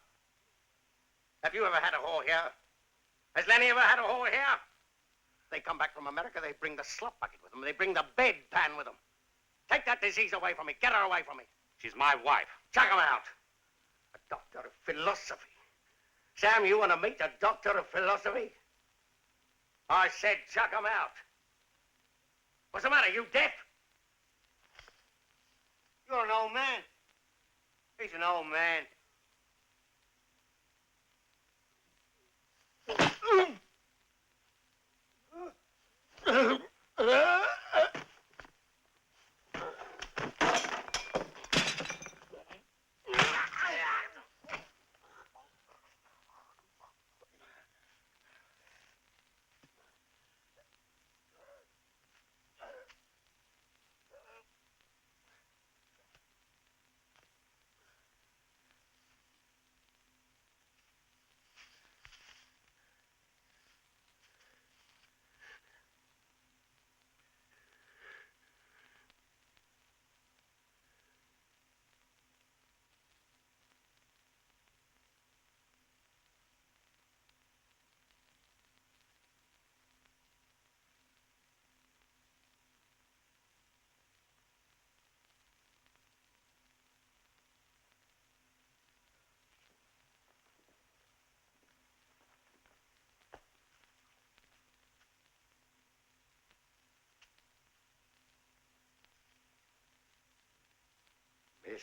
Have you ever had a whore here? Has Lenny ever had a whore here? They come back from America, they bring the slut bucket with them. They bring the bedpan with them. Take that disease away from me. Get her away from me. She's my wife. Chuck him out. A doctor of philosophy. Sam, you want to meet a doctor of philosophy? I said chuck him out. What's the matter, you deaf? You're an old man. He's an old man. Miss.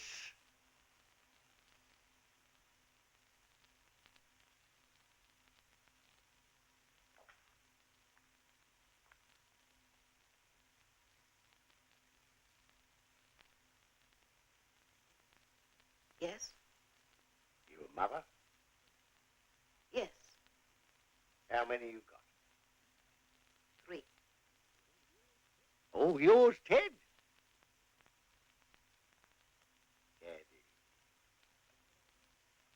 Yes? You a mother? Yes. How many you got? 3. Oh, yours, Ted? Teddy.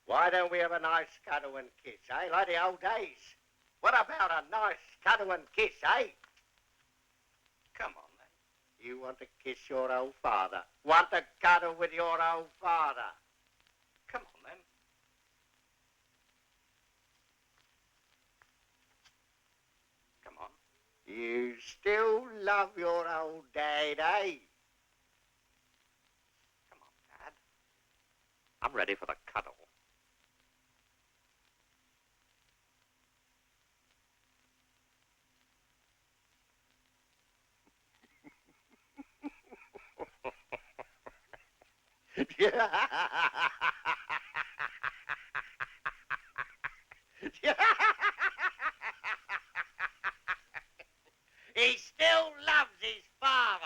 Why don't we have a nice cuddle and kiss, eh? Like the old days. What about a nice cuddle and kiss, eh? Come on, then. You want to kiss your old father? Want to cuddle with your old father? Come on, then. Come on. You still love your old dad, eh? Come on, Dad. I'm ready for the cuddle. He still loves his father.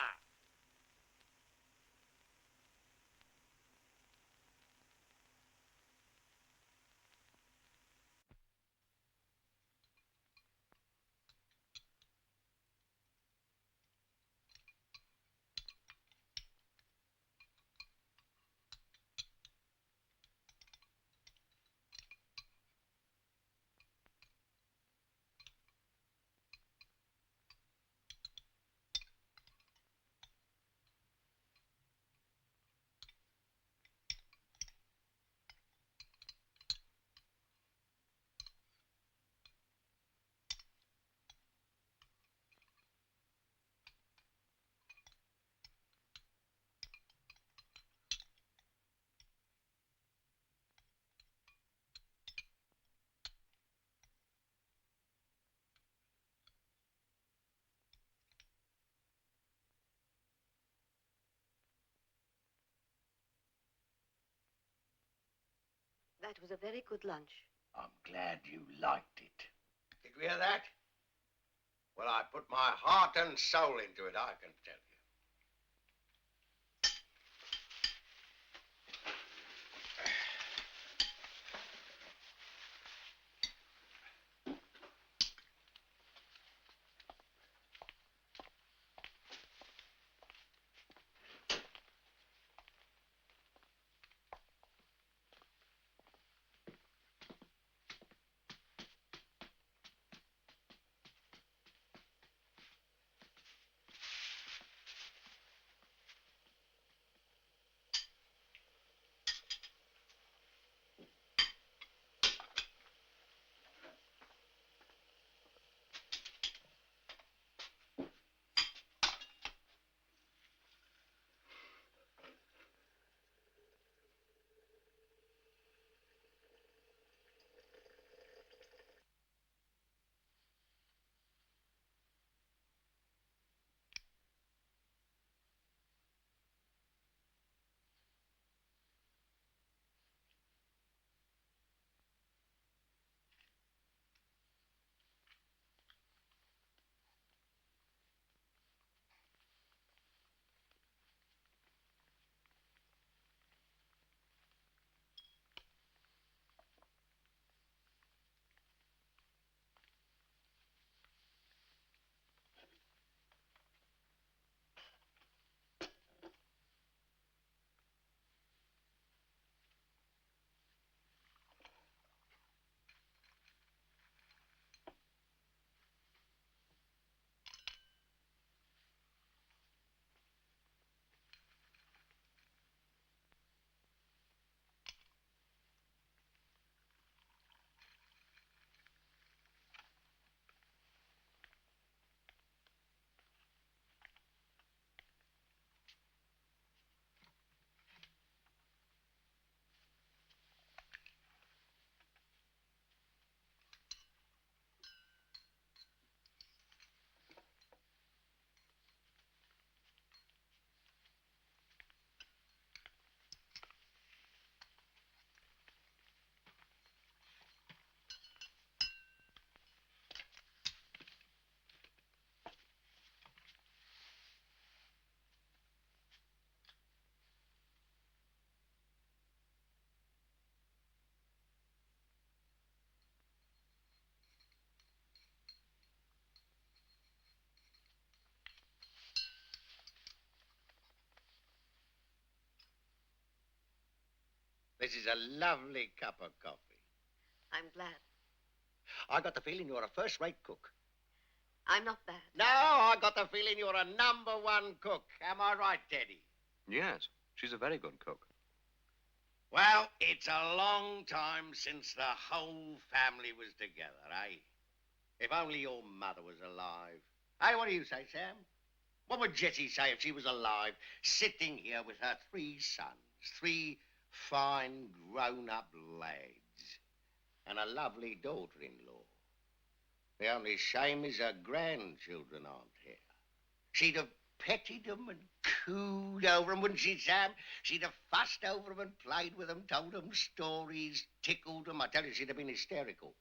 That was a very good lunch. I'm glad you liked it. Did you hear that? Well, I put my heart and soul into it, I can tell you. This is a lovely cup of coffee. I'm glad. I got the feeling you're a first-rate cook. I'm not bad. No, I got the feeling you're a #1 cook. Am I right, Teddy? Yes, she's a very good cook. Well, it's a long time since the whole family was together, eh? If only your mother was alive. Hey, what do you say, Sam? What would Jessie say if she was alive, sitting here with her 3 sons, 3 fine, grown-up lads, and a lovely daughter-in-law? The only shame is her grandchildren aren't here. She'd have petted them and cooed over them, wouldn't she, Sam? She'd have fussed over them and played with them, told them stories, tickled them. I tell you, she'd have been hysterical.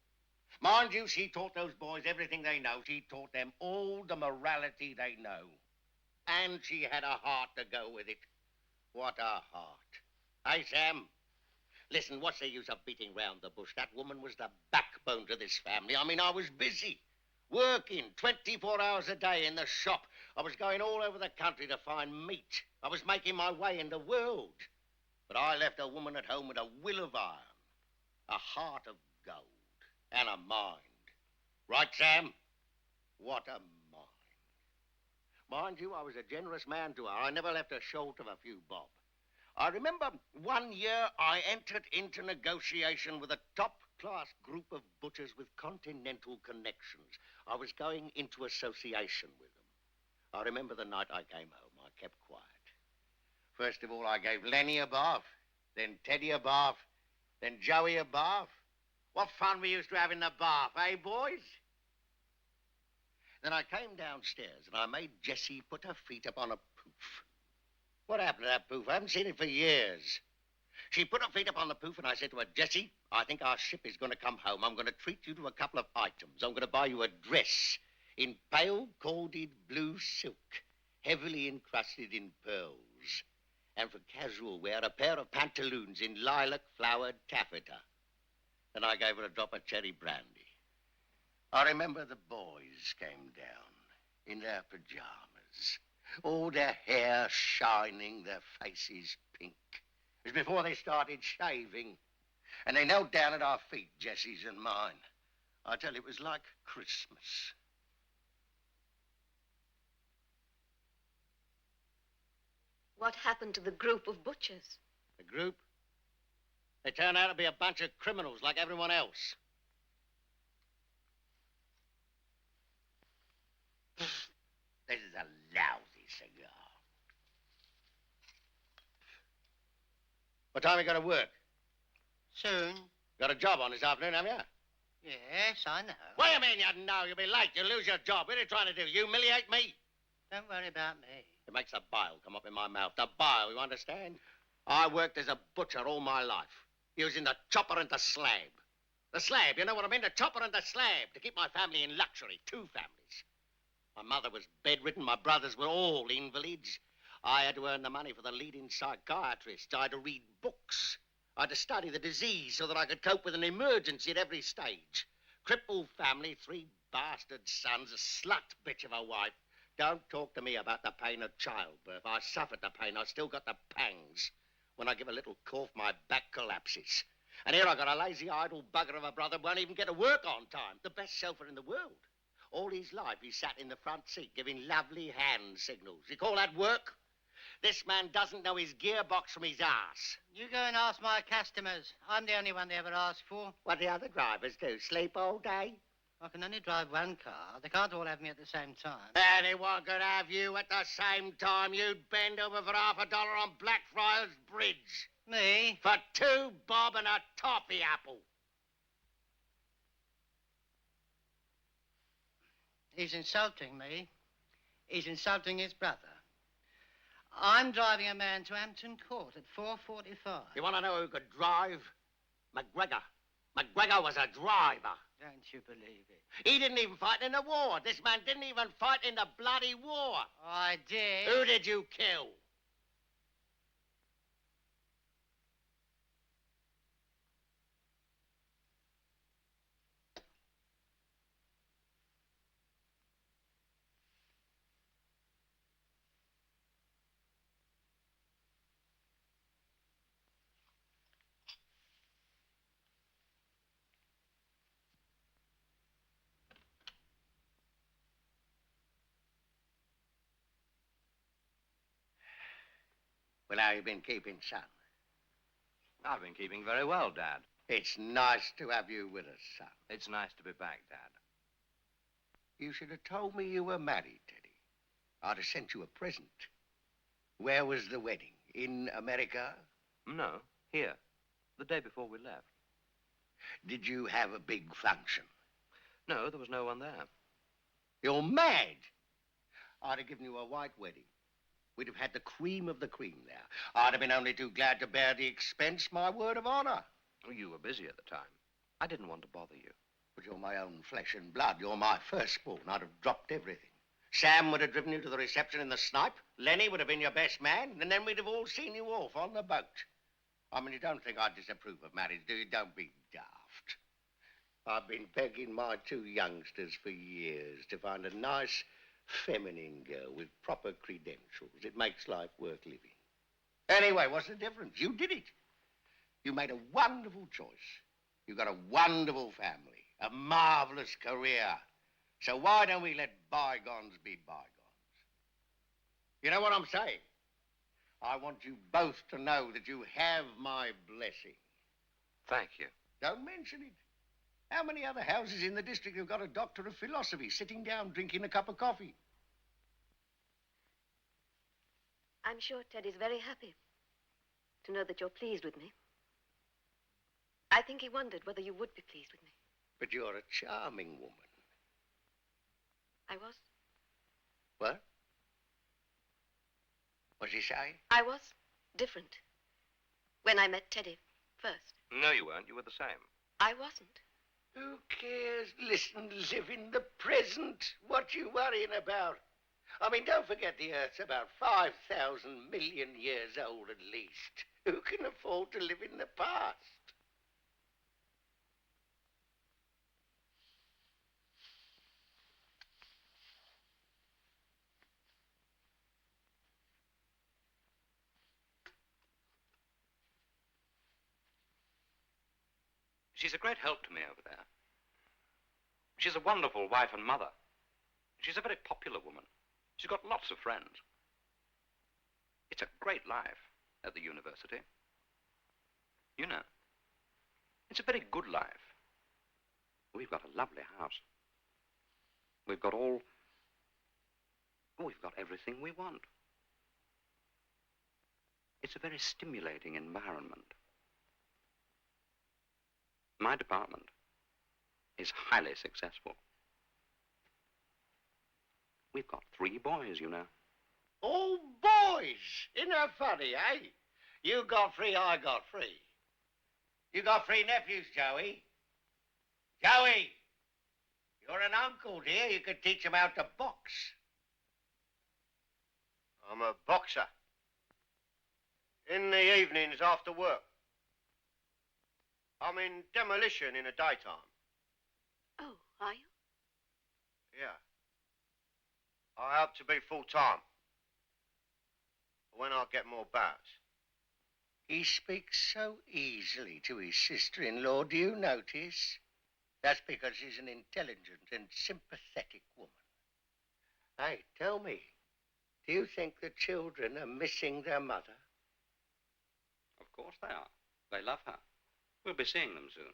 Mind you, she taught those boys everything they know. She taught them all the morality they know. And she had a heart to go with it. What a heart. Hey, Sam, listen, what's the use of beating round the bush? That woman was the backbone to this family. I mean, I was busy, working 24 hours a day in the shop. I was going all over the country to find meat. I was making my way in the world. But I left a woman at home with a will of iron, a heart of gold, and a mind. Right, Sam? What a mind. Mind you, I was a generous man to her. I never left her short of a few bob. I remember one year I entered into negotiation with a top-class group of butchers with continental connections. I was going into association with them. I remember the night I came home. I kept quiet. First of all, I gave Lenny a bath, then Teddy a bath, then Joey a bath. What fun we used to have in the bath, eh, boys? Then I came downstairs and I made Jessie put her feet up on a poof. What happened to that poof? I haven't seen it for years. She put her feet up on the poof and I said to her, Jessie, I think our ship is going to come home. I'm going to treat you to a couple of items. I'm going to buy you a dress in pale corded blue silk, heavily encrusted in pearls. And for casual wear, a pair of pantaloons in lilac-flowered taffeta. Then I gave her a drop of cherry brandy. I remember the boys came down in their pajamas, all their hair shining, their faces pink. It was before they started shaving. And they knelt down at our feet, Jessie's and mine. I tell you, it was like Christmas. What happened to the group of butchers? The group? They turned out to be a bunch of criminals like everyone else. This is a lousy cigar. What time are you going to work? Soon. Got a job on this afternoon, have you? Yes, I know. What do you mean you know? You'll be late. You'll lose your job. What are you trying to do? Humiliate me? Don't worry about me. It makes the bile come up in my mouth. The bile, you understand? I worked as a butcher all my life, using the chopper and the slab. The slab, you know what I mean? The chopper and the slab to keep my family in luxury. 2 families. My mother was bedridden. My brothers were all invalids. I had to earn the money for the leading psychiatrists. I had to read books. I had to study the disease so that I could cope with an emergency at every stage. Crippled family, 3 bastard sons, a slut bitch of a wife. Don't talk to me about the pain of childbirth. I suffered the pain. I still got the pangs. When I give a little cough, my back collapses. And here I got a lazy, idle bugger of a brother who won't even get to work on time. The best chauffeur in the world. All his life, he sat in the front seat giving lovely hand signals. You call that work? This man doesn't know his gearbox from his ass. You go and ask my customers. I'm the only one they ever ask for. What the other drivers do? Sleep all day? I can only drive 1 car. They can't all have me at the same time. Anyone could have you at the same time. You'd bend over for $50 on Blackfriars Bridge. Me? For 2 bob and a toffee apple. He's insulting me. He's insulting his brother. I'm driving a man to Hampton Court at 4:45. You want to know who could drive? McGregor. McGregor was a driver. Don't you believe it? He didn't even fight in the war. This man didn't even fight in the bloody war. I did. Who did you kill? Well, how you been keeping, son? I've been keeping very well, Dad. It's nice to have you with us, son. It's nice to be back, Dad. You should have told me you were married, Teddy. I'd have sent you a present. Where was the wedding? In America? No, here. The day before we left. Did you have a big function? No, there was no one there. You're mad. I'd have given you a white wedding. We'd have had the cream of the cream there. I'd have been only too glad to bear the expense, my word of honor. Oh, you were busy at the time. I didn't want to bother you. But you're my own flesh and blood. You're my firstborn. I'd have dropped everything. Sam would have driven you to the reception in the Snipe. Lenny would have been your best man. And then we'd have all seen you off on the boat. I mean, you don't think I disapprove of marriage, do you? Don't be daft. I've been begging my two youngsters for years to find a nice, feminine girl with proper credentials. It makes life worth living. Anyway, what's the difference? You did it. You made a wonderful choice. You got a wonderful family, a marvelous career. So why don't we let bygones be bygones? You know what I'm saying? I want you both to know that you have my blessing. Thank you. Don't mention it. How many other houses in the district have got a doctor of philosophy sitting down drinking a cup of coffee? I'm sure Teddy's very happy to know that you're pleased with me. I think he wondered whether you would be pleased with me. But you're a charming woman. I was. What? What's he saying? I was different when I met Teddy first. No, you weren't. You were the same. I wasn't. Who cares? Listen, live in the present. What you worrying about? I mean, don't forget the Earth's about 5,000 million years old at least. Who can afford to live in the past? She's a great help to me over there. She's a wonderful wife and mother. She's a very popular woman. She's got lots of friends. It's a great life at the university. You know, it's a very good life. We've got a lovely house. We've got everything we want. It's a very stimulating environment. My department is highly successful. We've got 3 boys, you know. Oh, boys! Isn't that funny, eh? You got 3, I got 3. You got 3 nephews, Joey. Joey! You're an uncle, dear. You could teach them how to box. I'm a boxer. In the evenings after work. I'm in demolition in the daytime. Oh, are you? Yeah. I hope to be full-time. When I get more bouts. He speaks so easily to his sister-in-law, do you notice? That's because she's an intelligent and sympathetic woman. Hey, tell me, do you think the children are missing their mother? Of course they are. They love her. We'll be seeing them soon.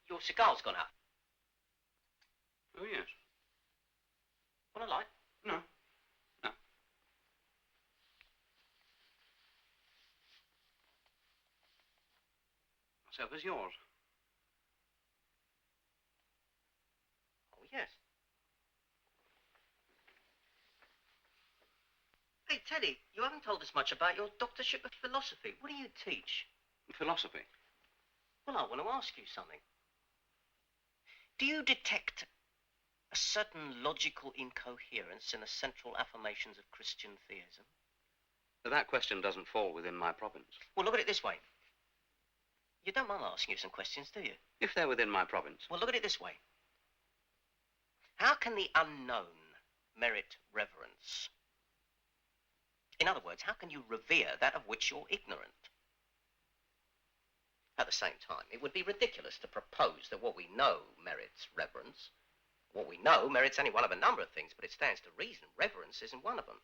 Your cigar's gone out. Oh, yes. Want a light? No. No. So was yours. Oh, yes. Hey, Teddy, you haven't told us much about your doctorship of philosophy. What do you teach? Philosophy. Well, I want to ask you something. Do you detect a certain logical incoherence in the central affirmations of Christian theism? That question doesn't fall within my province. Well, look at it this way. You don't mind asking you some questions, do you? If they're within my province. Well, look at it this way. How can the unknown merit reverence? In other words, how can you revere that of which you're ignorant? At the same time, it would be ridiculous to propose that what we know merits reverence. What we know merits any one of a number of things, but it stands to reason reverence isn't one of them.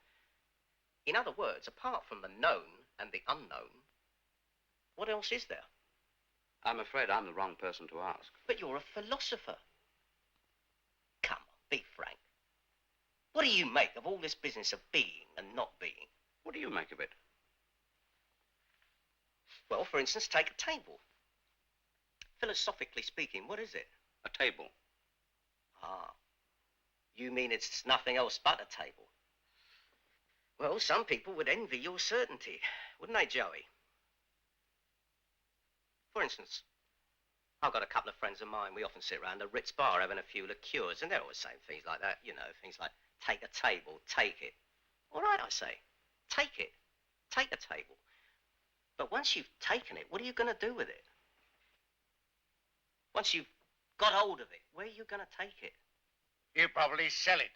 In other words, apart from the known and the unknown, what else is there? I'm afraid I'm the wrong person to ask. But you're a philosopher. Come on, be frank. What do you make of all this business of being and not being? What do you make of it? Well, for instance, take a table. Philosophically speaking, what is it? A table. Ah, you mean it's nothing else but a table? Well, some people would envy your certainty, wouldn't they, Joey? For instance, I've got a couple of friends of mine. We often sit around the Ritz bar having a few liqueurs, and they're always saying things like that, you know, things like, take a table, take it. All right, I say, take it. Take a table. But once you've taken it, what are you going to do with it? Once you've got hold of it, where are you going to take it? You probably sell it.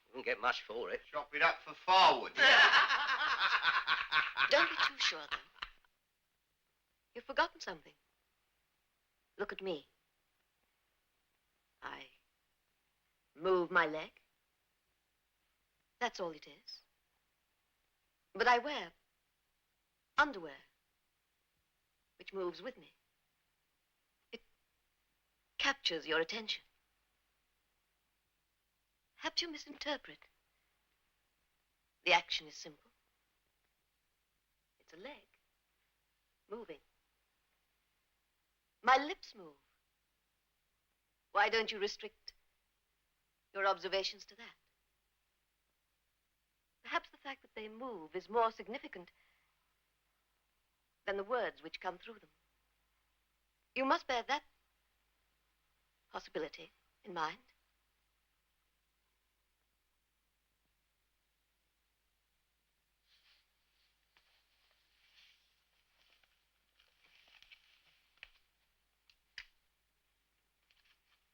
You won't get much for it. Chop it up for firewood. Don't be too sure, though. You've forgotten something. Look at me. I move my leg. That's all it is. But I wear underwear, which moves with me. It captures your attention. Perhaps you misinterpret. The action is simple. It's a leg, moving. My lips move. Why don't you restrict your observations to that? Perhaps the fact that they move is more significant than the words which come through them. You must bear that possibility in mind.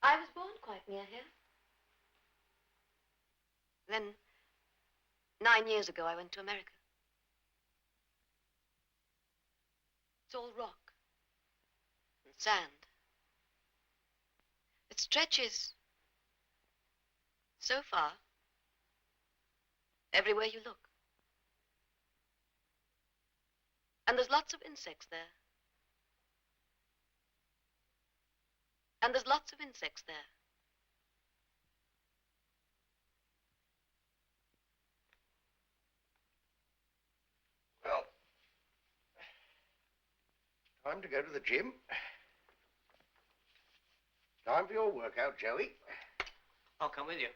I was born quite near here. Then, 9 years ago, I went to America. It's all rock and sand. It stretches so far, everywhere you look. And there's lots of insects there. And there's lots of insects there. Well, time to go to the gym. Time for your workout, Joey. I'll come with you.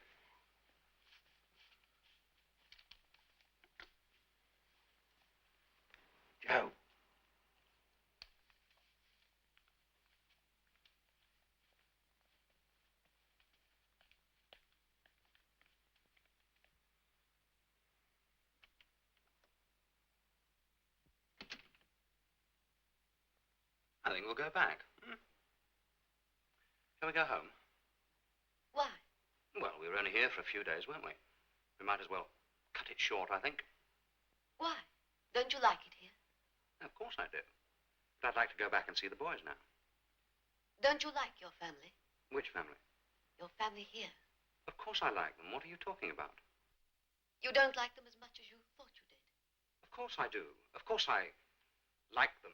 Joe. I think we'll go back. Shall we go home? Why? Well, we were only here for a few days, weren't we? We might as well cut it short, I think. Why? Don't you like it here? Of course I do. But I'd like to go back and see the boys now. Don't you like your family? Which family? Your family here. Of course I like them. What are you talking about? You don't like them as much as you thought you did. Of course I do. Of course I like them.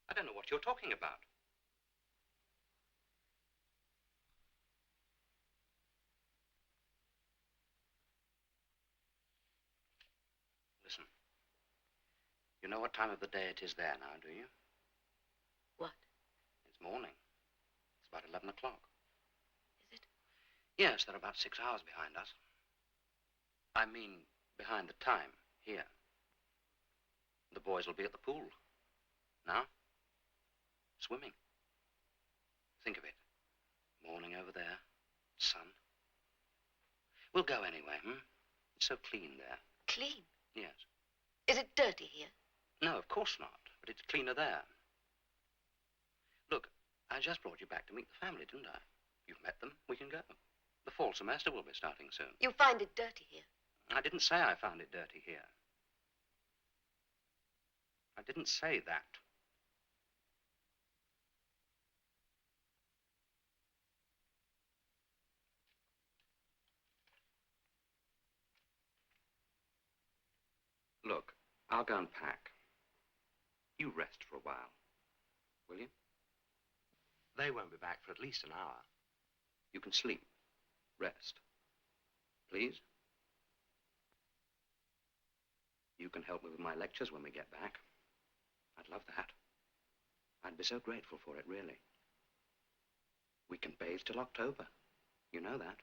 I don't know what you're talking about. Listen. You know what time of the day it is there now, do you? What? It's morning. It's about 11 o'clock. Is it? Yes, they're about 6 hours behind us. I mean, behind the time, here. The boys will be at the pool. Now? Swimming. Think of it. Morning over there. Sun. We'll go anyway, It's so clean there. Clean? Yes. Is it dirty here? No, of course not. But it's cleaner there. Look, I just brought you back to meet the family, didn't I? You've met them. We can go. The fall semester will be starting soon. You find it dirty here? I didn't say I found it dirty here. I didn't say that. Look, I'll go and pack. You rest for a while, will you? They won't be back for at least an hour. You can sleep. Rest. Please? You can help me with my lectures when we get back. I'd love that. I'd be so grateful for it, really. We can bathe till October. You know that.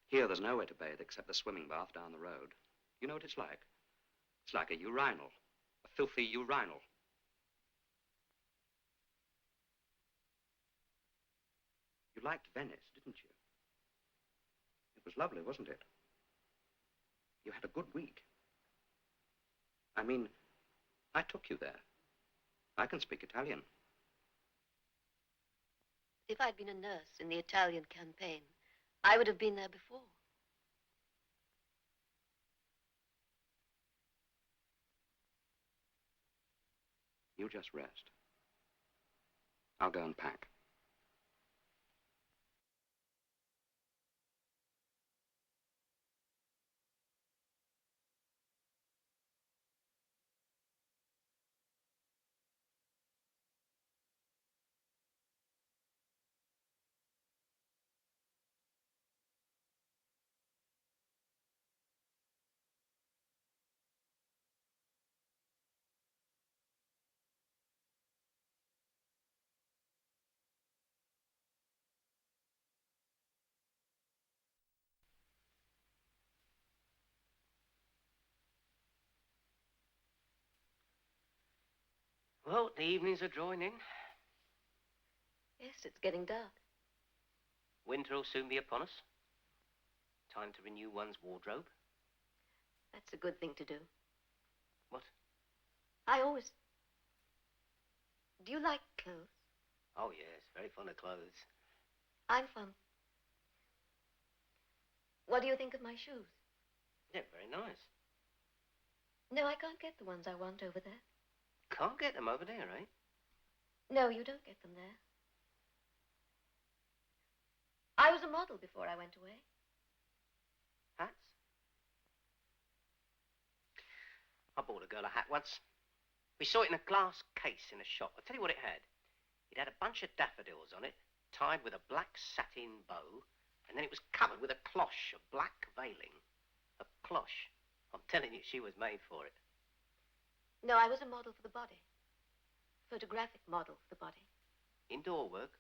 Here, there's nowhere to bathe except the swimming bath down the road. You know what it's like? It's like a urinal. A filthy urinal. You liked Venice, didn't you? It was lovely, wasn't it? You had a good week. I mean, I took you there. I can speak Italian. If I'd been a nurse in the Italian campaign, I would have been there before. You just rest. I'll go and pack. Well, the evenings are drawing in. Yes, it's getting dark. Winter will soon be upon us. Time to renew one's wardrobe. That's a good thing to do. What? I always... Do you like clothes? Oh, yes, very fond of clothes. I'm fond. What do you think of my shoes? Yeah, very nice. No, I can't get the ones I want over there. Can't get them over there, eh? No, you don't get them there. I was a model before I went away. Hats? I bought a girl a hat once. We saw it in a glass case in a shop. I'll tell you what it had. It had a bunch of daffodils on it, tied with a black satin bow, and then it was covered with a cloche of black veiling. A cloche. I'm telling you, she was made for it. No, I was a model for the body. Photographic model for the body. Indoor work?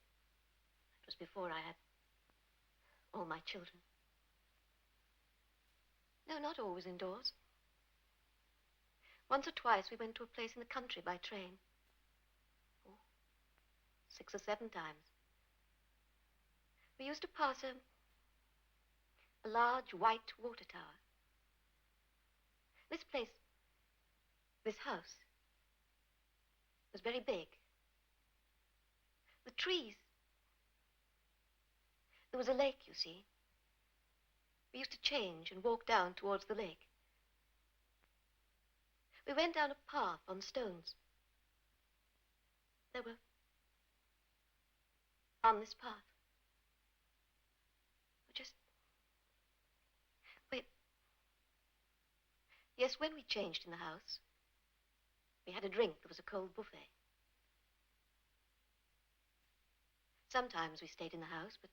It was before I had all my children. No, not always indoors. Once or twice we went to a place in the country by train. Oh, 6 or 7 times. We used to pass a large white water tower. This place, this house, was very big. The trees. There was a lake, you see. We used to change and walk down towards the lake. We went down a path on stones. There were, on this path, just, wait. Yes, when we changed in the house, we had a drink. There was a cold buffet. Sometimes we stayed in the house, but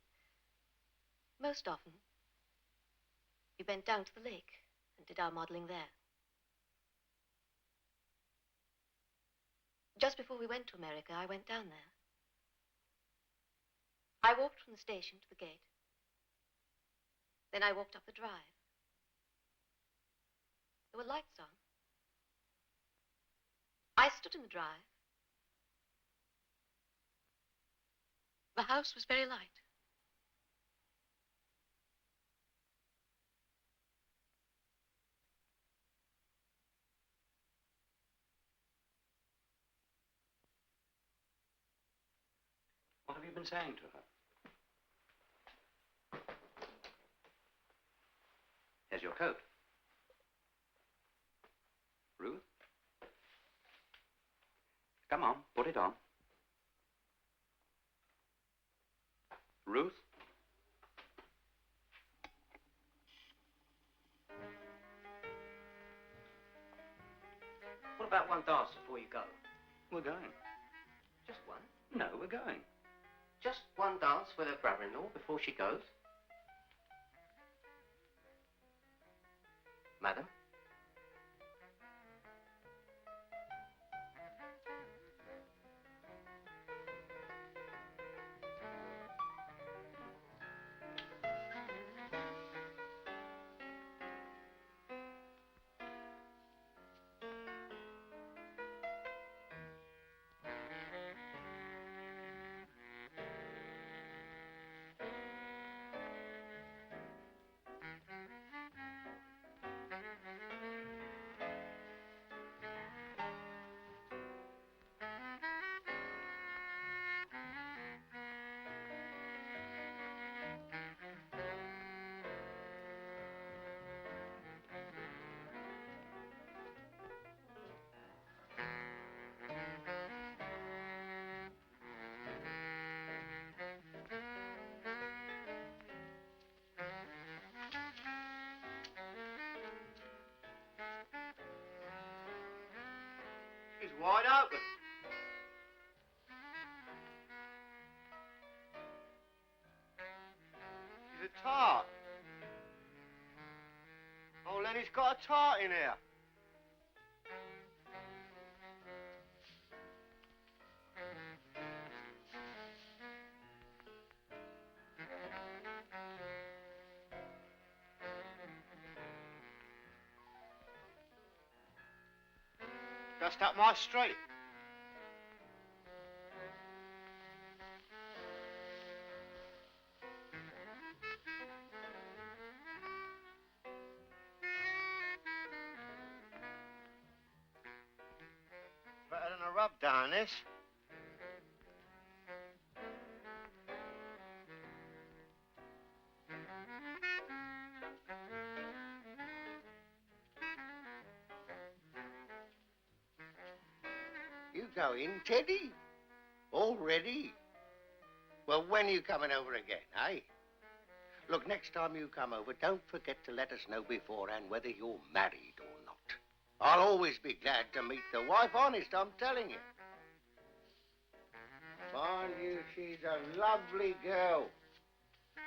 most often we went down to the lake and did our modeling there. Just before we went to America, I went down there. I walked from the station to the gate. Then I walked up the drive. There were lights on. I stood in the drive. The house was very light. What have you been saying to her? Here's your coat. Ruth? Come on, put it on. Ruth? you go? We're going. Just one? No, we're going. Just one dance with her brother-in-law before she goes? Madam? It's wide open. He's a tart. Oh, Lenny's got a tart in here. Just up my street. Better than a rub down this. You going, Teddy? Already? Well, when are you coming over again, eh? Look, next time you come over, don't forget to let us know beforehand whether you're married or not. I'll always be glad to meet the wife, honest, I'm telling you. Mind you, she's a lovely girl.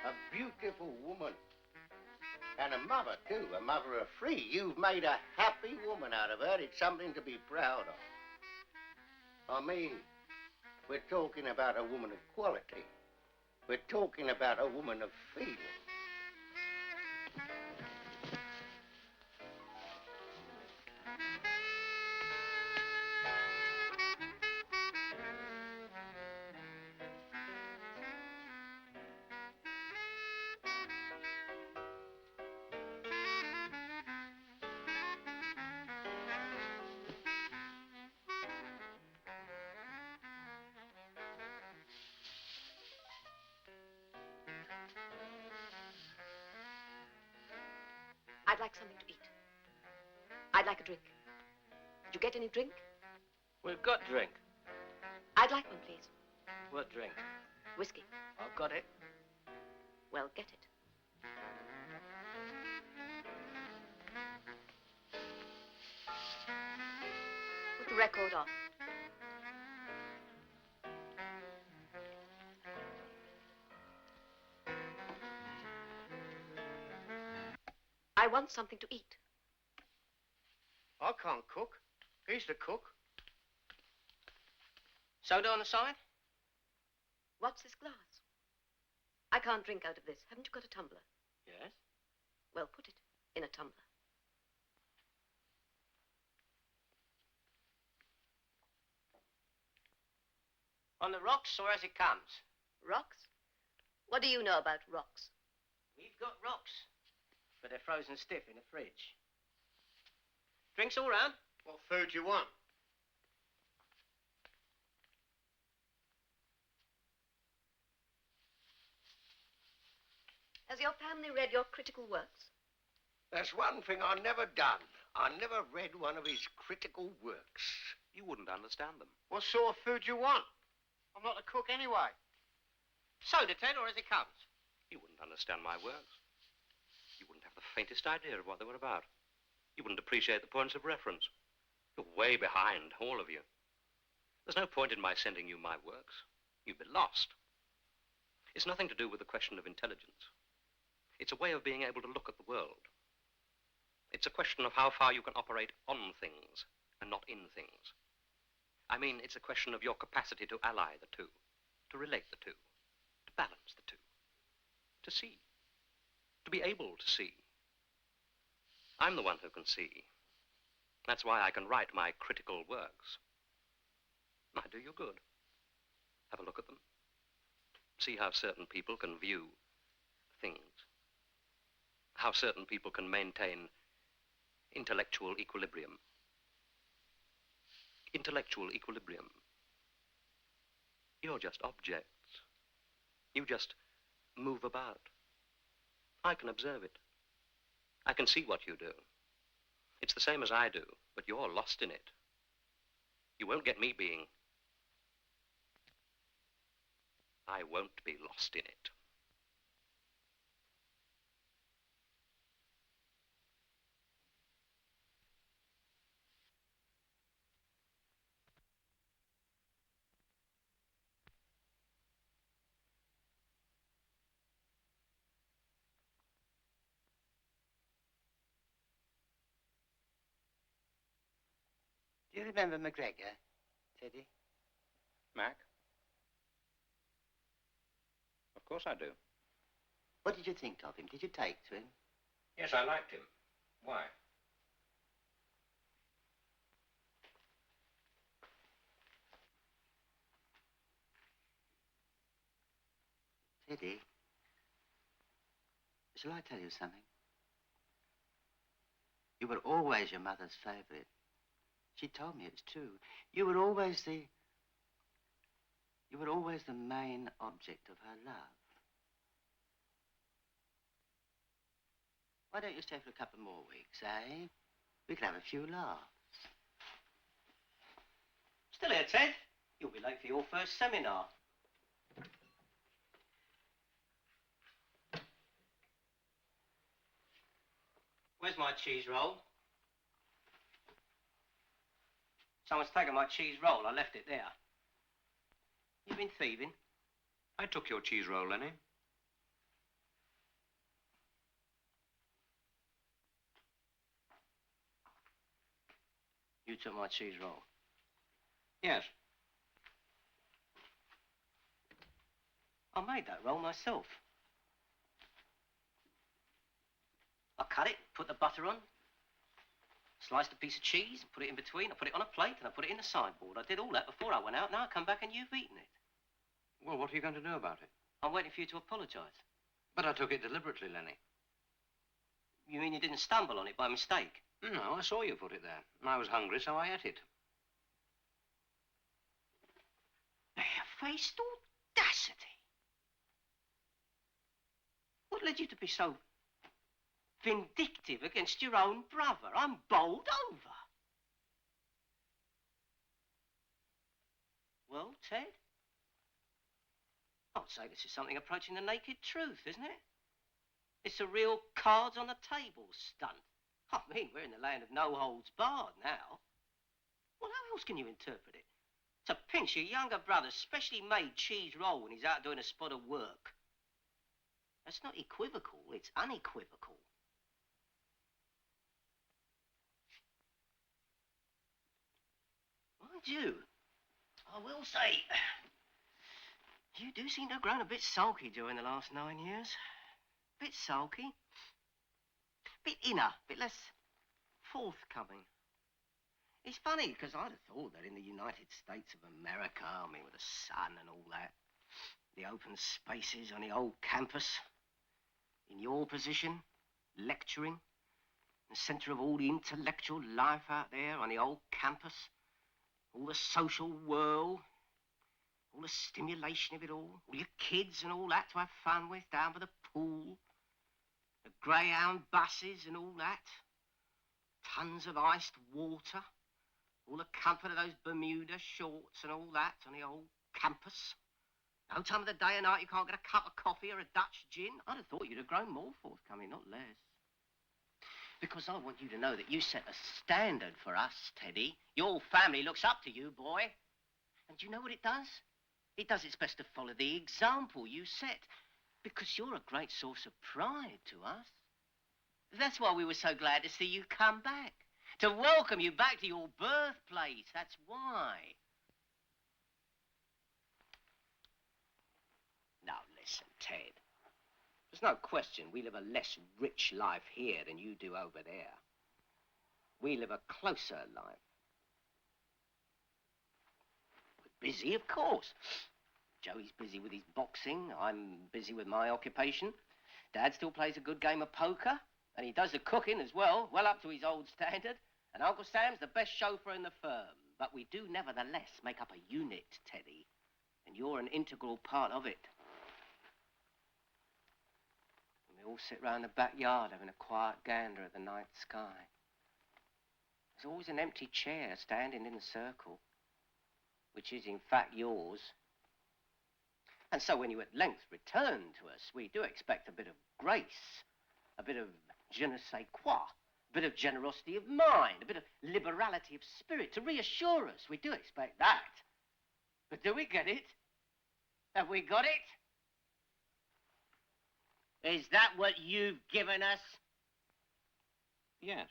A beautiful woman. And a mother, too, a mother of three. You've made a happy woman out of her. It's something to be proud of. I mean, we're talking about a woman of quality. We're talking about a woman of feeling. I'd like something to eat. I'd like a drink. Did you get any drink? We've got drink. I'd like one, please. What drink? Whiskey. I've got it. Well, get it. Put the record on. I want something to eat. I can't cook. He's the cook. Soda on the side? What's this glass? I can't drink out of this. Haven't you got a tumbler? Yes. Well, put it in a tumbler. On the rocks or as it comes? Rocks? What do you know about rocks? We've got rocks, but they're frozen stiff in the fridge. Drinks all round? What food do you want? Has your family read your critical works? That's one thing I never done. I never read one of his critical works. You wouldn't understand them. What sort of food do you want? I'm not the cook anyway. Soda, Ted, or as it comes? You wouldn't understand my works. You wouldn't have the faintest idea of what they were about. You wouldn't appreciate the points of reference. You're way behind, all of you. There's no point in my sending you my works. You'd be lost. It's nothing to do with the question of intelligence. It's a way of being able to look at the world. It's a question of how far you can operate on things and not in things. I mean, it's a question of your capacity to ally the two, to relate the two, to balance the two, to see, to be able to see. I'm the one who can see. That's why I can write my critical works. Might do you good. Have a look at them. See how certain people can view things. How certain people can maintain intellectual equilibrium. Intellectual equilibrium. You're just objects. You just move about. I can observe it. I can see what you do. It's the same as I do, but you're lost in it. You won't get me being. I won't be lost in it. Do you remember McGregor, Teddy? Mac? Of course I do. What did you think of him? Did you take to him? Yes, I liked him. Why? Teddy, shall I tell you something? You were always your mother's favorite. She told me it's true. You were always the main object of her love. Why don't you stay for a couple more weeks, eh? We could have a few laughs. Still here, Ted? You'll be late for your first seminar. Where's my cheese roll? Someone's taken my cheese roll. I left it there. You've been thieving? I took your cheese roll, Lenny. You took my cheese roll. Yes. I made that roll myself. I cut it, put the butter on, sliced a piece of cheese, and put it in between. I put it on a plate, and I put it in the sideboard. I did all that before I went out. Now I come back and you've eaten it. Well, what are you going to do about it? I'm waiting for you to apologize. But I took it deliberately, Lenny. You mean you didn't stumble on it by mistake? No, I saw you put it there. And I was hungry, so I ate it. Barefaced audacity. What led you to be so vindictive against your own brother? I'm bowled over. Well, Ted? I'd say this is something approaching the naked truth, isn't it? It's a real cards on the table stunt. I mean, we're in the land of no holds barred now. Well, how else can you interpret it? To pinch your younger brother's specially made cheese roll when he's out doing a spot of work. That's not equivocal, it's unequivocal. Mind you, I will say, you do seem to have grown a bit sulky during the last 9 years. Bit sulky. Bit inner, bit less forthcoming. It's funny, because I'd have thought that in the United States of America, I mean, with the sun and all that, the open spaces on the old campus, in your position, lecturing, the centre of all the intellectual life out there on the old campus, all the social whirl, all the stimulation of it all your kids and all that to have fun with down by the pool, the greyhound buses and all that, tons of iced water, all the comfort of those Bermuda shorts and all that on the old campus. No time of the day or night you can't get a cup of coffee or a Dutch gin. I'd have thought you'd have grown more forthcoming, not less. Because I want you to know that you set a standard for us, Teddy. Your family looks up to you, boy. And do you know what it does? It does its best to follow the example you set. Because you're a great source of pride to us. That's why we were so glad to see you come back. To welcome you back to your birthplace. That's why. Now listen, Ted. There's no question we live a less rich life here than you do over there. We live a closer life. We're busy, of course. Joey's busy with his boxing. I'm busy with my occupation. Dad still plays a good game of poker. And he does the cooking as well, well up to his old standard. And Uncle Sam's the best chauffeur in the firm. But we do nevertheless make up a unit, Teddy. And you're an integral part of it. And we all sit round the backyard having a quiet gander at the night sky. There's always an empty chair standing in the circle, which is in fact yours. And so when you at length return to us, we do expect a bit of grace, a bit of je ne sais quoi, a bit of generosity of mind, a bit of liberality of spirit to reassure us. We do expect that. But do we get it? Have we got it? Is that what you've given us? Yes.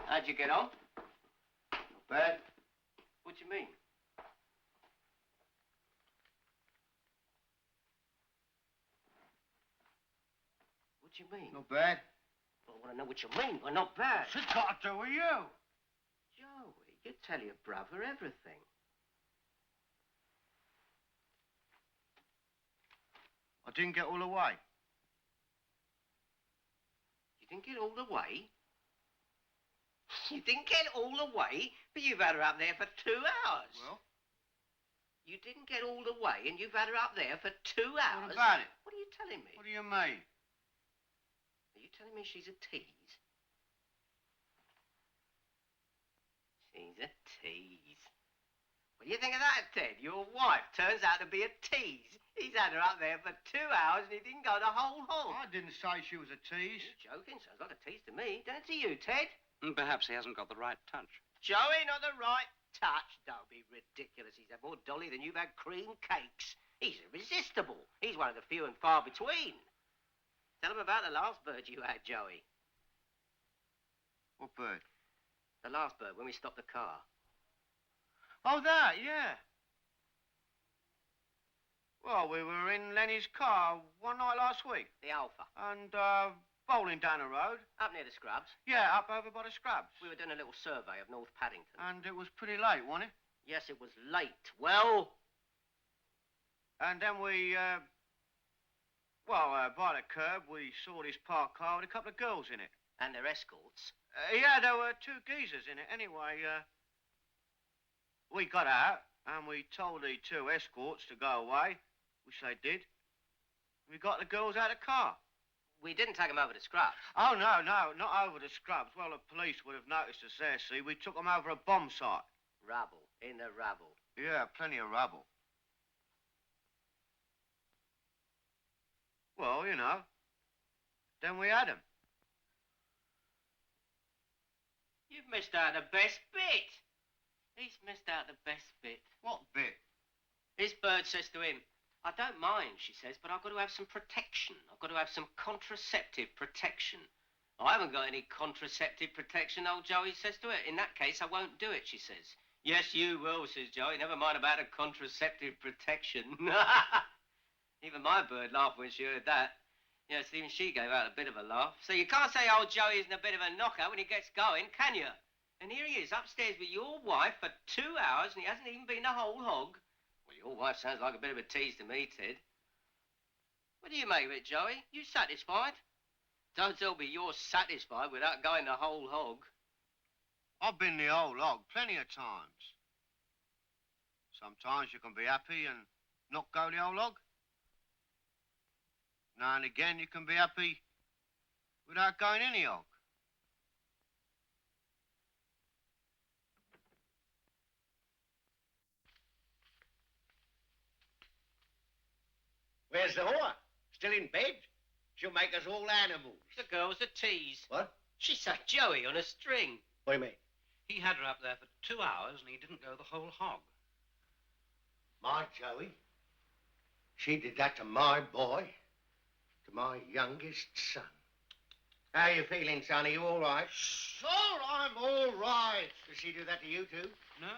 How'd you get on? Not bad. What do you mean? What do you mean? Not bad. Well, I want to know what you mean. Well, not bad. What's it got to do with you? Joey, you tell your brother everything. I didn't get all the way. You didn't get all the way? You didn't get all the way, but you've had her up there for 2 hours. Well? You didn't get all the way, and you've had her up there for 2 hours? What about it? What are you telling me? What do you mean? Are you telling me she's a tease? She's a tease. What do you think of that, Ted? Your wife turns out to be a tease. He's had her up there for 2 hours, and he didn't go the whole hog. I didn't say she was a tease. You're joking. Sounds like a tease to me. Don't it to you, Ted? Perhaps he hasn't got the right touch. Joey, not the right touch. Don't be ridiculous. He's had more dolly than you've had cream cakes. He's irresistible. He's one of the few and far between. Tell him about the last bird you had, Joey. What bird? The last bird, when we stopped the car. Oh, that, yeah. Well, we were in Lenny's car one night last week. The Alpha. And, bowling down the road. Up near the Scrubs. Yeah, up over by the Scrubs. We were doing a little survey of North Paddington. And it was pretty late, wasn't it? Yes, it was late. Well? And then we, by the curb, we saw this parked car with a couple of girls in it. And their escorts. Yeah, there were 2 geezers in it. Anyway, we got out and we told the 2 escorts to go away, which they did. We got the girls out of the car. We didn't take them over to Scrubs. Oh, no, not over the Scrubs. Well, the police would have noticed us there, see. We took them over a bomb site. Rubble. In the rubble. Yeah, plenty of rubble. Well, you know. Then we had them. You've missed out the best bit. He's missed out the best bit. What bit? His bird says to him, I don't mind, she says, but I've got to have some protection. I've got to have some contraceptive protection. I haven't got any contraceptive protection, old Joey says to her. In that case, I won't do it, she says. Yes, you will, says Joey. Never mind about a contraceptive protection. Even my bird laughed when she heard that. Yes, even she gave out a bit of a laugh. So you can't say old Joey isn't a bit of a knocker when he gets going, can you? And here he is upstairs with your wife for 2 hours and he hasn't even been the whole hog. Well, your wife sounds like a bit of a tease to me, Ted. What do you make of it, Joey? You satisfied? Don't tell me you're satisfied without going the whole hog. I've been the whole hog plenty of times. Sometimes you can be happy and not go the whole hog. Now and again you can be happy without going any hog. Where's the whore? Still in bed? She'll make us all animals. The girl's a tease. What? She's a Joey on a string. What do you mean? He had her up there for 2 hours and he didn't go the whole hog. My Joey? She did that to my boy? To my youngest son? How you feeling, sonny? You all right? Sure, I'm all right. Does she do that to you, too? No.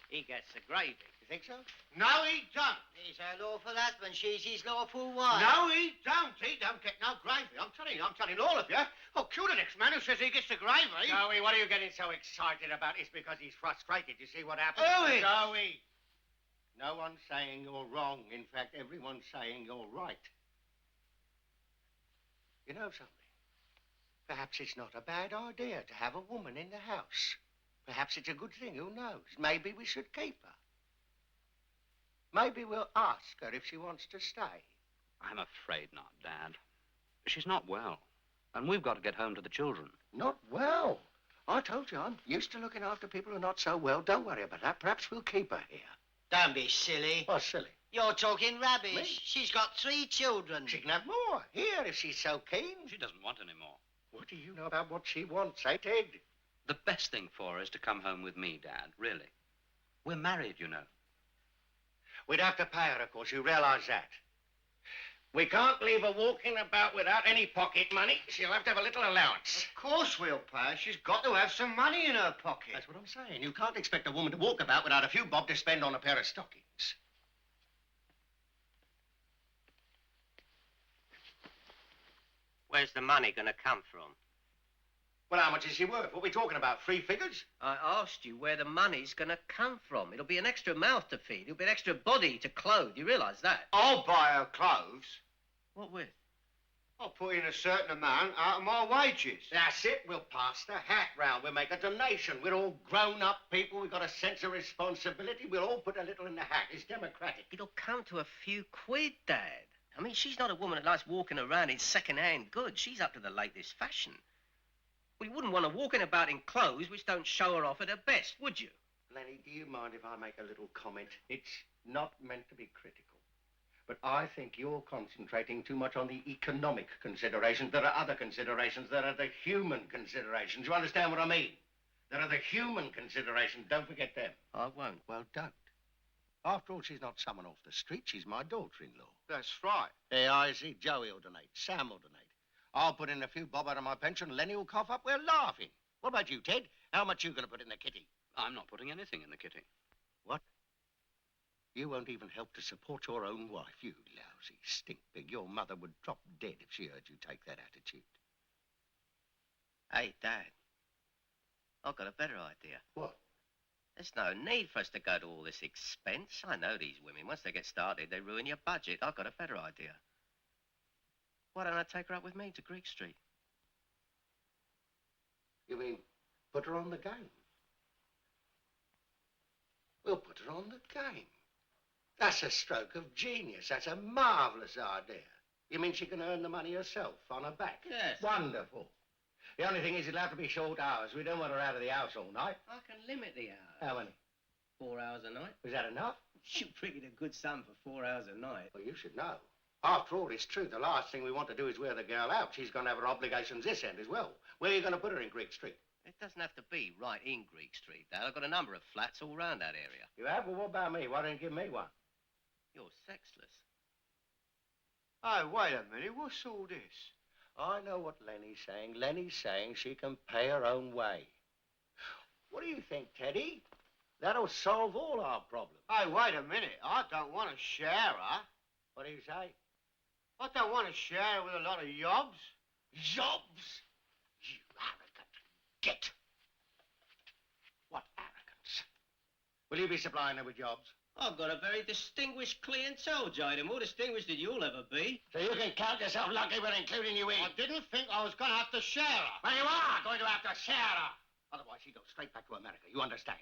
He gets the gravy. You think so? No, he don't. He's her lawful husband. She's his lawful wife. No, he don't. He don't get no gravy. I'm telling all of you. I'll kill the next man who says he gets the gravy. Joey, what are you getting so excited about? It's because he's frustrated. You see what happens? Who is? Joey! No one's saying you're wrong. In fact, everyone's saying you're right. You know something? Perhaps it's not a bad idea to have a woman in the house. Perhaps it's a good thing. Who knows? Maybe we should keep her. Maybe we'll ask her if she wants to stay. I'm afraid not, Dad. She's not well. And we've got to get home to the children. Not well. I told you, I'm used to looking after people who are not so well. Don't worry about that. Perhaps we'll keep her here. Don't be silly. What's silly? You're talking rubbish. Me? She's got 3 children. She can have more here if she's so keen. She doesn't want any more. What do you know about what she wants, eh, Ted? The best thing for her is to come home with me, Dad, really. We're married, you know. We'd have to pay her, of course. You realize that. We can't leave her walking about without any pocket money. She'll have to have a little allowance. Of course we'll pay her. She's got to have some money in her pocket. That's what I'm saying. You can't expect a woman to walk about without a few bob to spend on a pair of stockings. Where's the money going to come from? Well, how much is she worth? What are we talking about? 3 figures? I asked you where the money's going to come from. It'll be an extra mouth to feed. It'll be an extra body to clothe. You realise that? I'll buy her clothes. What with? I'll put in a certain amount out of my wages. That's it. We'll pass the hat round. We'll make a donation. We're all grown-up people. We've got a sense of responsibility. We'll all put a little in the hat. It's democratic. It'll come to a few quid, Dad. I mean, she's not a woman that likes walking around in second-hand goods. She's up to the latest fashion. Well, you wouldn't want her walking about in clothes which don't show her off at her best, would you? Lenny, do you mind if I make a little comment? It's not meant to be critical. But I think you're concentrating too much on the economic considerations. There are other considerations. There are the human considerations. You understand what I mean? There are the human considerations. Don't forget them. I won't. Well, don't. After all, she's not someone off the street. She's my daughter-in-law. That's right. Hey, I see. Joey will donate. Sam will donate. I'll put in a few bob out of my pension. Lenny will cough up. We're laughing. What about you, Ted? How much you going to put in the kitty? I'm not putting anything in the kitty. What? You won't even help to support your own wife, you lousy stinkpig. Your mother would drop dead if she heard you take that attitude. Hey, Dad. I've got a better idea. What? There's no need for us to go to all this expense. I know these women. Once they get started, they ruin your budget. I've got a better idea. Why don't I take her up with me to Greek Street? You mean put her on the game? We'll put her on the game. That's a stroke of genius. That's a marvelous idea. You mean she can earn the money herself on her back? Yes. Wonderful. The only thing is it'll have to be short hours. We don't want her out of the house all night. I can limit the hours. How many? 4 hours a night. Was that enough? You bring in a good sum for 4 hours a night. Well, you should know. After all, it's true. The last thing we want to do is wear the girl out. She's going to have her obligations this end as well. Where are you going to put her in Greek Street? It doesn't have to be right in Greek Street, Dad. I've got a number of flats all round that area. You have? Well, what about me? Why don't you give me one? You're sexless. Hey, wait a minute. What's all this? I know what Lenny's saying. Lenny's saying she can pay her own way. What do you think, Teddy? That'll solve all our problems. Hey, wait a minute. I don't want to share her. What do you say? I don't want to share her with a lot of yobs. Jobs? You arrogant git. What arrogance? Will you be supplying her with jobs? I've got a very distinguished clientele, Jada. More distinguished than you'll ever be. So you can count yourself lucky we're including you in. I didn't think I was going to have to share her. Well, you are going to have to share her. Otherwise, she goes straight back to America. You understand?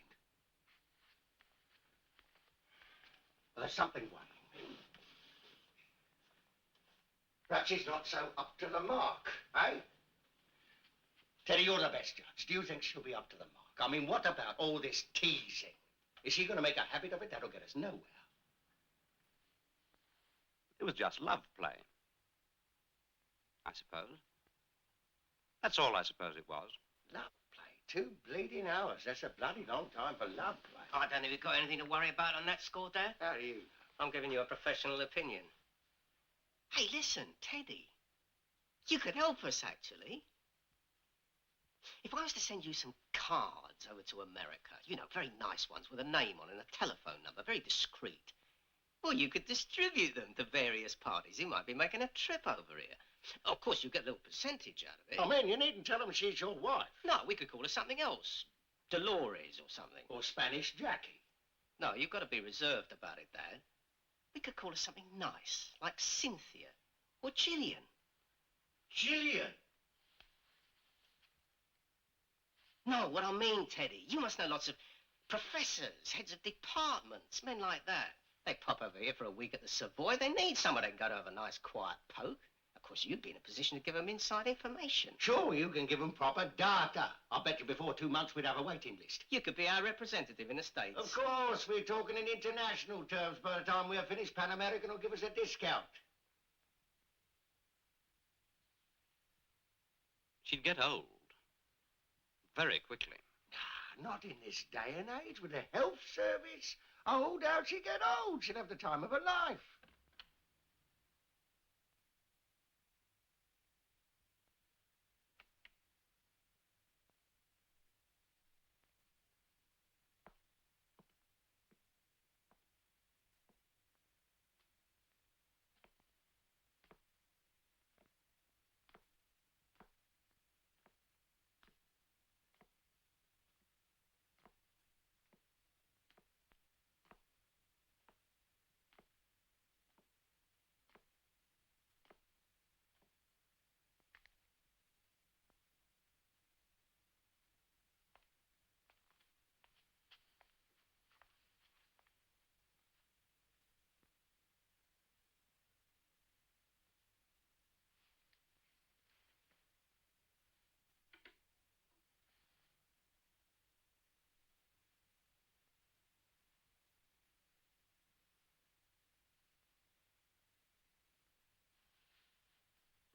Well, there's something worrying me. Perhaps she's not so up to the mark, eh? Teddy, you're the best judge. Do you think she'll be up to the mark? I mean, what about all this teasing? Is she going to make a habit of it? That'll get us nowhere. It was just love play. I suppose. That's all I suppose it was. Love play? 2 bleeding hours. That's a bloody long time for love play. I don't think we've got anything to worry about on that score, Dad. How do you? I'm giving you a professional opinion. Hey, listen, Teddy. You could help us, actually. If I was to send you some cards over to America, you know, very nice ones with a name on and a telephone number, very discreet, well, you could distribute them to various parties who might be making a trip over here. Of course, you get a little percentage out of it. I mean, you needn't tell them she's your wife. No, we could call her something else. Dolores or something. Or Spanish Jackie. No, you've got to be reserved about it, Dad. We could call her something nice, like Cynthia or Gillian. Gillian? No, what I mean, Teddy, you must know lots of professors, heads of departments, men like that. They pop over here for a week at the Savoy. They need someone that can go to have a nice quiet poke. Of course, you'd be in a position to give them inside information. Sure, you can give them proper data. I bet you before 2 months we'd have a waiting list. You could be our representative in the States. Of course, we're talking in international terms. By the time we're finished, Pan American will give us a discount. She'd get old. Very quickly. Not in this day and age with the health service. Oh, how'd she get old? She'd have the time of her life.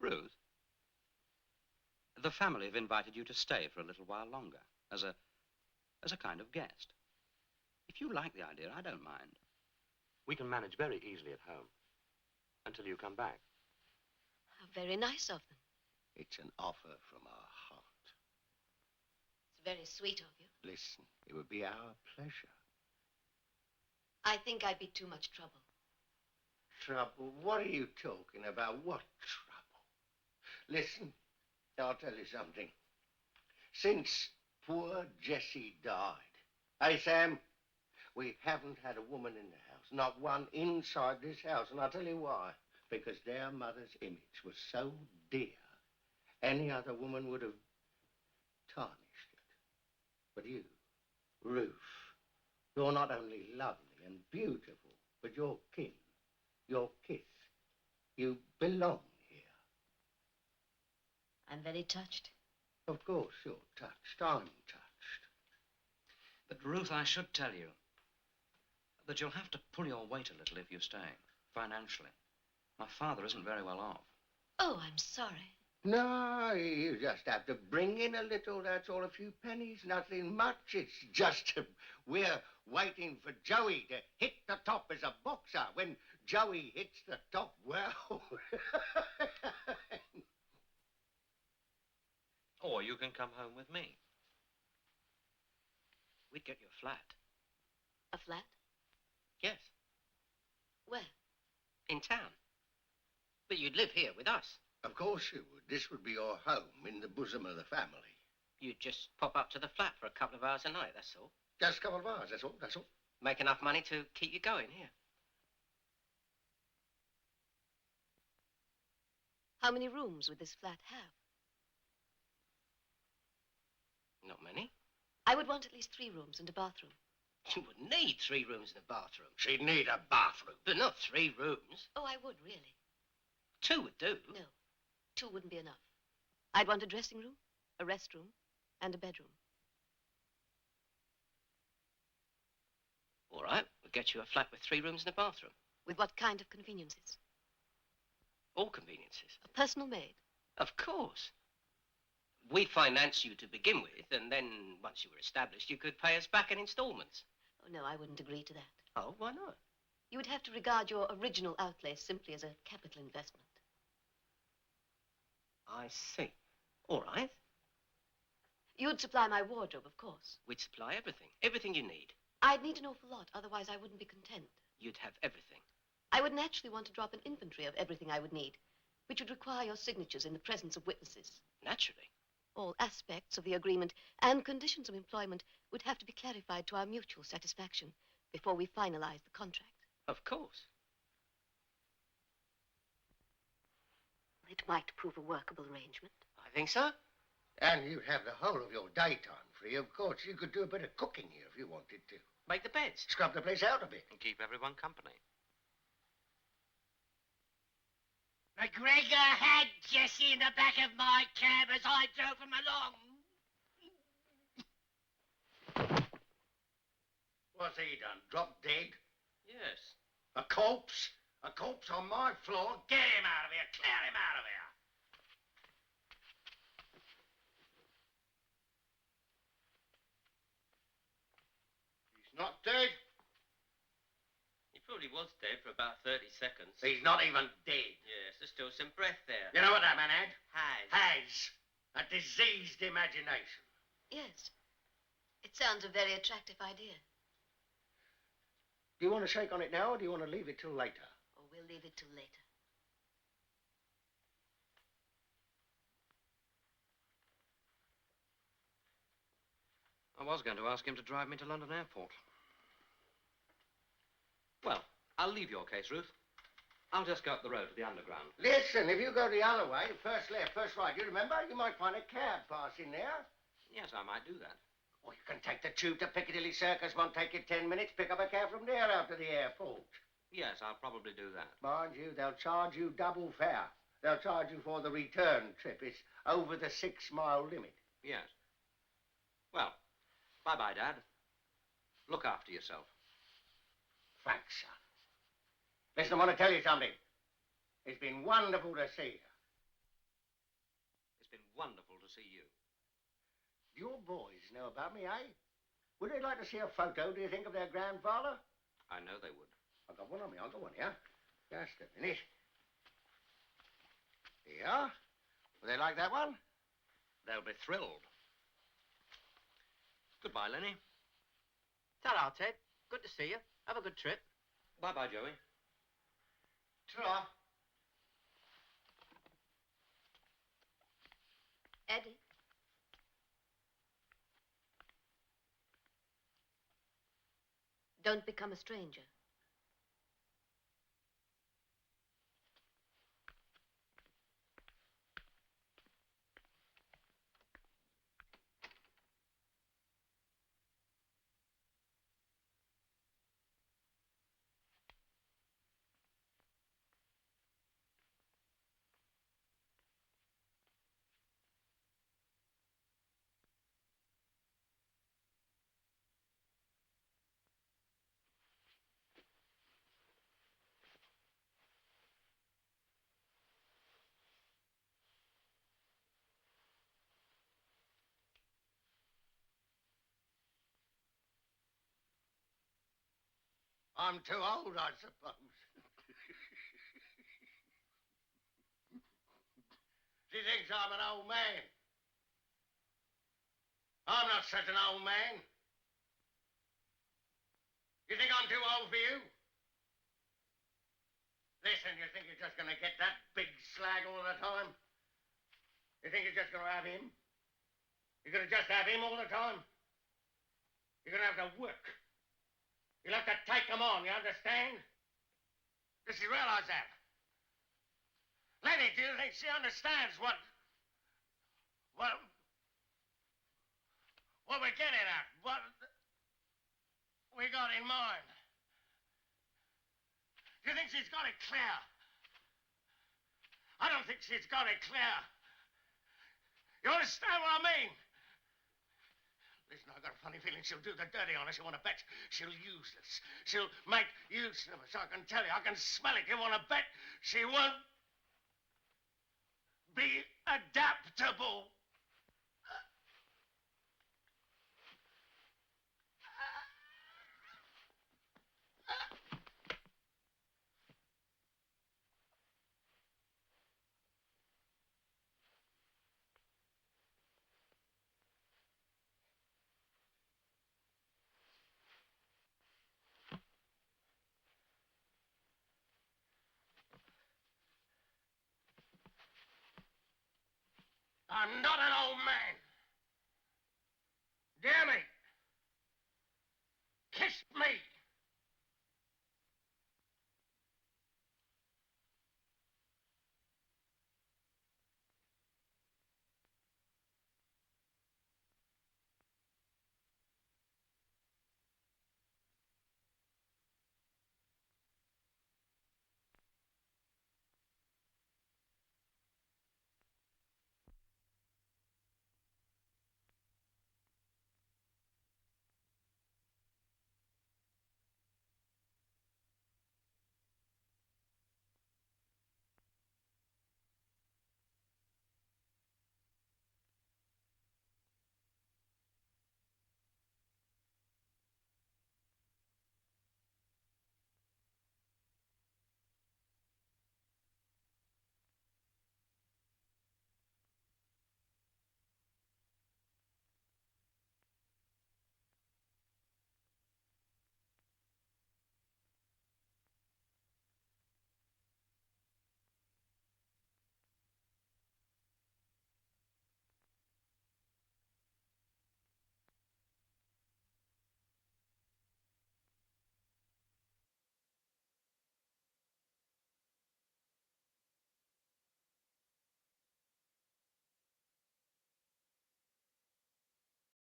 Ruth, the family have invited you to stay for a little while longer, as a kind of guest. If you like the idea, I don't mind. We can manage very easily at home. Until you come back. How very nice of them. It's an offer from our heart. It's very sweet of you. Listen, it would be our pleasure. I think I'd be too much trouble. Trouble? What are you talking about? What trouble? Listen, I'll tell you something. Since poor Jessie died, hey, Sam, we haven't had a woman in the house, not one inside this house, and I'll tell you why. Because their mother's image was so dear, any other woman would have tarnished it. But you, Ruth, you're not only lovely and beautiful, but you're kin, you're kith. You belong here. I'm very touched. Of course you're touched. I'm touched. But, Ruth, I should tell you that you'll have to pull your weight a little if you stay, financially. My father isn't very well off. Oh, I'm sorry. No, you just have to bring in a little, that's all, a few pennies, nothing much. It's just we're waiting for Joey to hit the top as a boxer. When Joey hits the top, well... Or you can come home with me. We'd get you a flat. A flat? Yes, Where? in town. But you'd live here with us. Of course you would. This would be your home in the bosom of the family. You'd just pop up to the flat for a couple of hours a night, that's all. Just a couple of hours, that's all, that's all. Make enough money to keep you going here. How many rooms would this flat have? Not many. I would want at least 3 rooms and a bathroom. You would need 3 rooms and a bathroom. She'd need a bathroom. But not 3 rooms. Oh, I would, really. 2 would do. No, 2 wouldn't be enough. I'd want a dressing room, a restroom, and a bedroom. All right, we'll get you a flat with 3 rooms and a bathroom. With what kind of conveniences? All conveniences. A personal maid? Of course. We finance you to begin with, and then, once you were established, you could pay us back in installments. Oh, no, I wouldn't agree to that. Oh, why not? You would have to regard your original outlay simply as a capital investment. I see. All right. You'd supply my wardrobe, of course. We'd supply everything. Everything you need. I'd need an awful lot, otherwise I wouldn't be content. You'd have everything. I would naturally want to drop an inventory of everything I would need, which would require your signatures in the presence of witnesses. Naturally. All aspects of the agreement and conditions of employment would have to be clarified to our mutual satisfaction before we finalize the contract. Of course. It might prove a workable arrangement. I think so. And you'd have the whole of your daytime free, of course. You could do a bit of cooking here if you wanted to. Make the beds. Scrub the place out a bit. And keep everyone company. McGregor had Jessie in the back of my cab as I drove him along. What's he done? Dropped dead? Yes. A corpse? A corpse on my floor? Get him out of here. Clear him out of here. He's not dead. He probably was dead for about 30 seconds. He's not even dead. Yes, there's still some breath there. You know what that man had? Has. A diseased imagination. Yes. It sounds a very attractive idea. Do you want to shake on it now, or do you want to leave it till later? Or we'll leave it till later. I was going to ask him to drive me to London Airport. Well, I'll leave your case, Ruth. I'll just go up the road to the underground. Listen, if you go the other way, first left, first right, you remember? You might find a cab passing there. Yes, I might do that. Or you can take the tube to Piccadilly Circus. Won't take you 10 minutes. Pick up a cab from there out to the airport. Yes, I'll probably do that. Mind you, they'll charge you double fare. They'll charge you for the return trip. It's over the 6-mile limit. Yes. Well, bye-bye, Dad. Look after yourself. Thanks, son. Listen, I want to tell you something. It's been wonderful to see you. It's been wonderful to see you. Your boys know about me, eh? Would they like to see a photo, do you think, of their grandfather? I know they would. I've got one on me. I'll go on here. Just a minute. Here. Would they like that one? They'll be thrilled. Goodbye, Lenny. Ta-ra, Ted. Good to see you. Have a good trip. Bye-bye, Joey. Ta-ra. Eddie? Don't become a stranger. I'm too old, I suppose. She thinks I'm an old man. I'm not such an old man. You think I'm too old for you? Listen, you think you're just going to get that big slag all the time? You think you're just going to have him? You're going to just have him all the time? You're going to have to work. You'll have to take him on, you understand? Does she realize that? Lenny, do you think she understands what we're getting at? What we got in mind? Do you think she's got it clear? I don't think she's got it clear. You understand what I mean? Listen, I've got a funny feeling she'll do the dirty on us. You want to bet? She'll use us. She'll make use of us. I can tell you. I can smell it. You want to bet? She won't Be adaptable. I'm not an old man.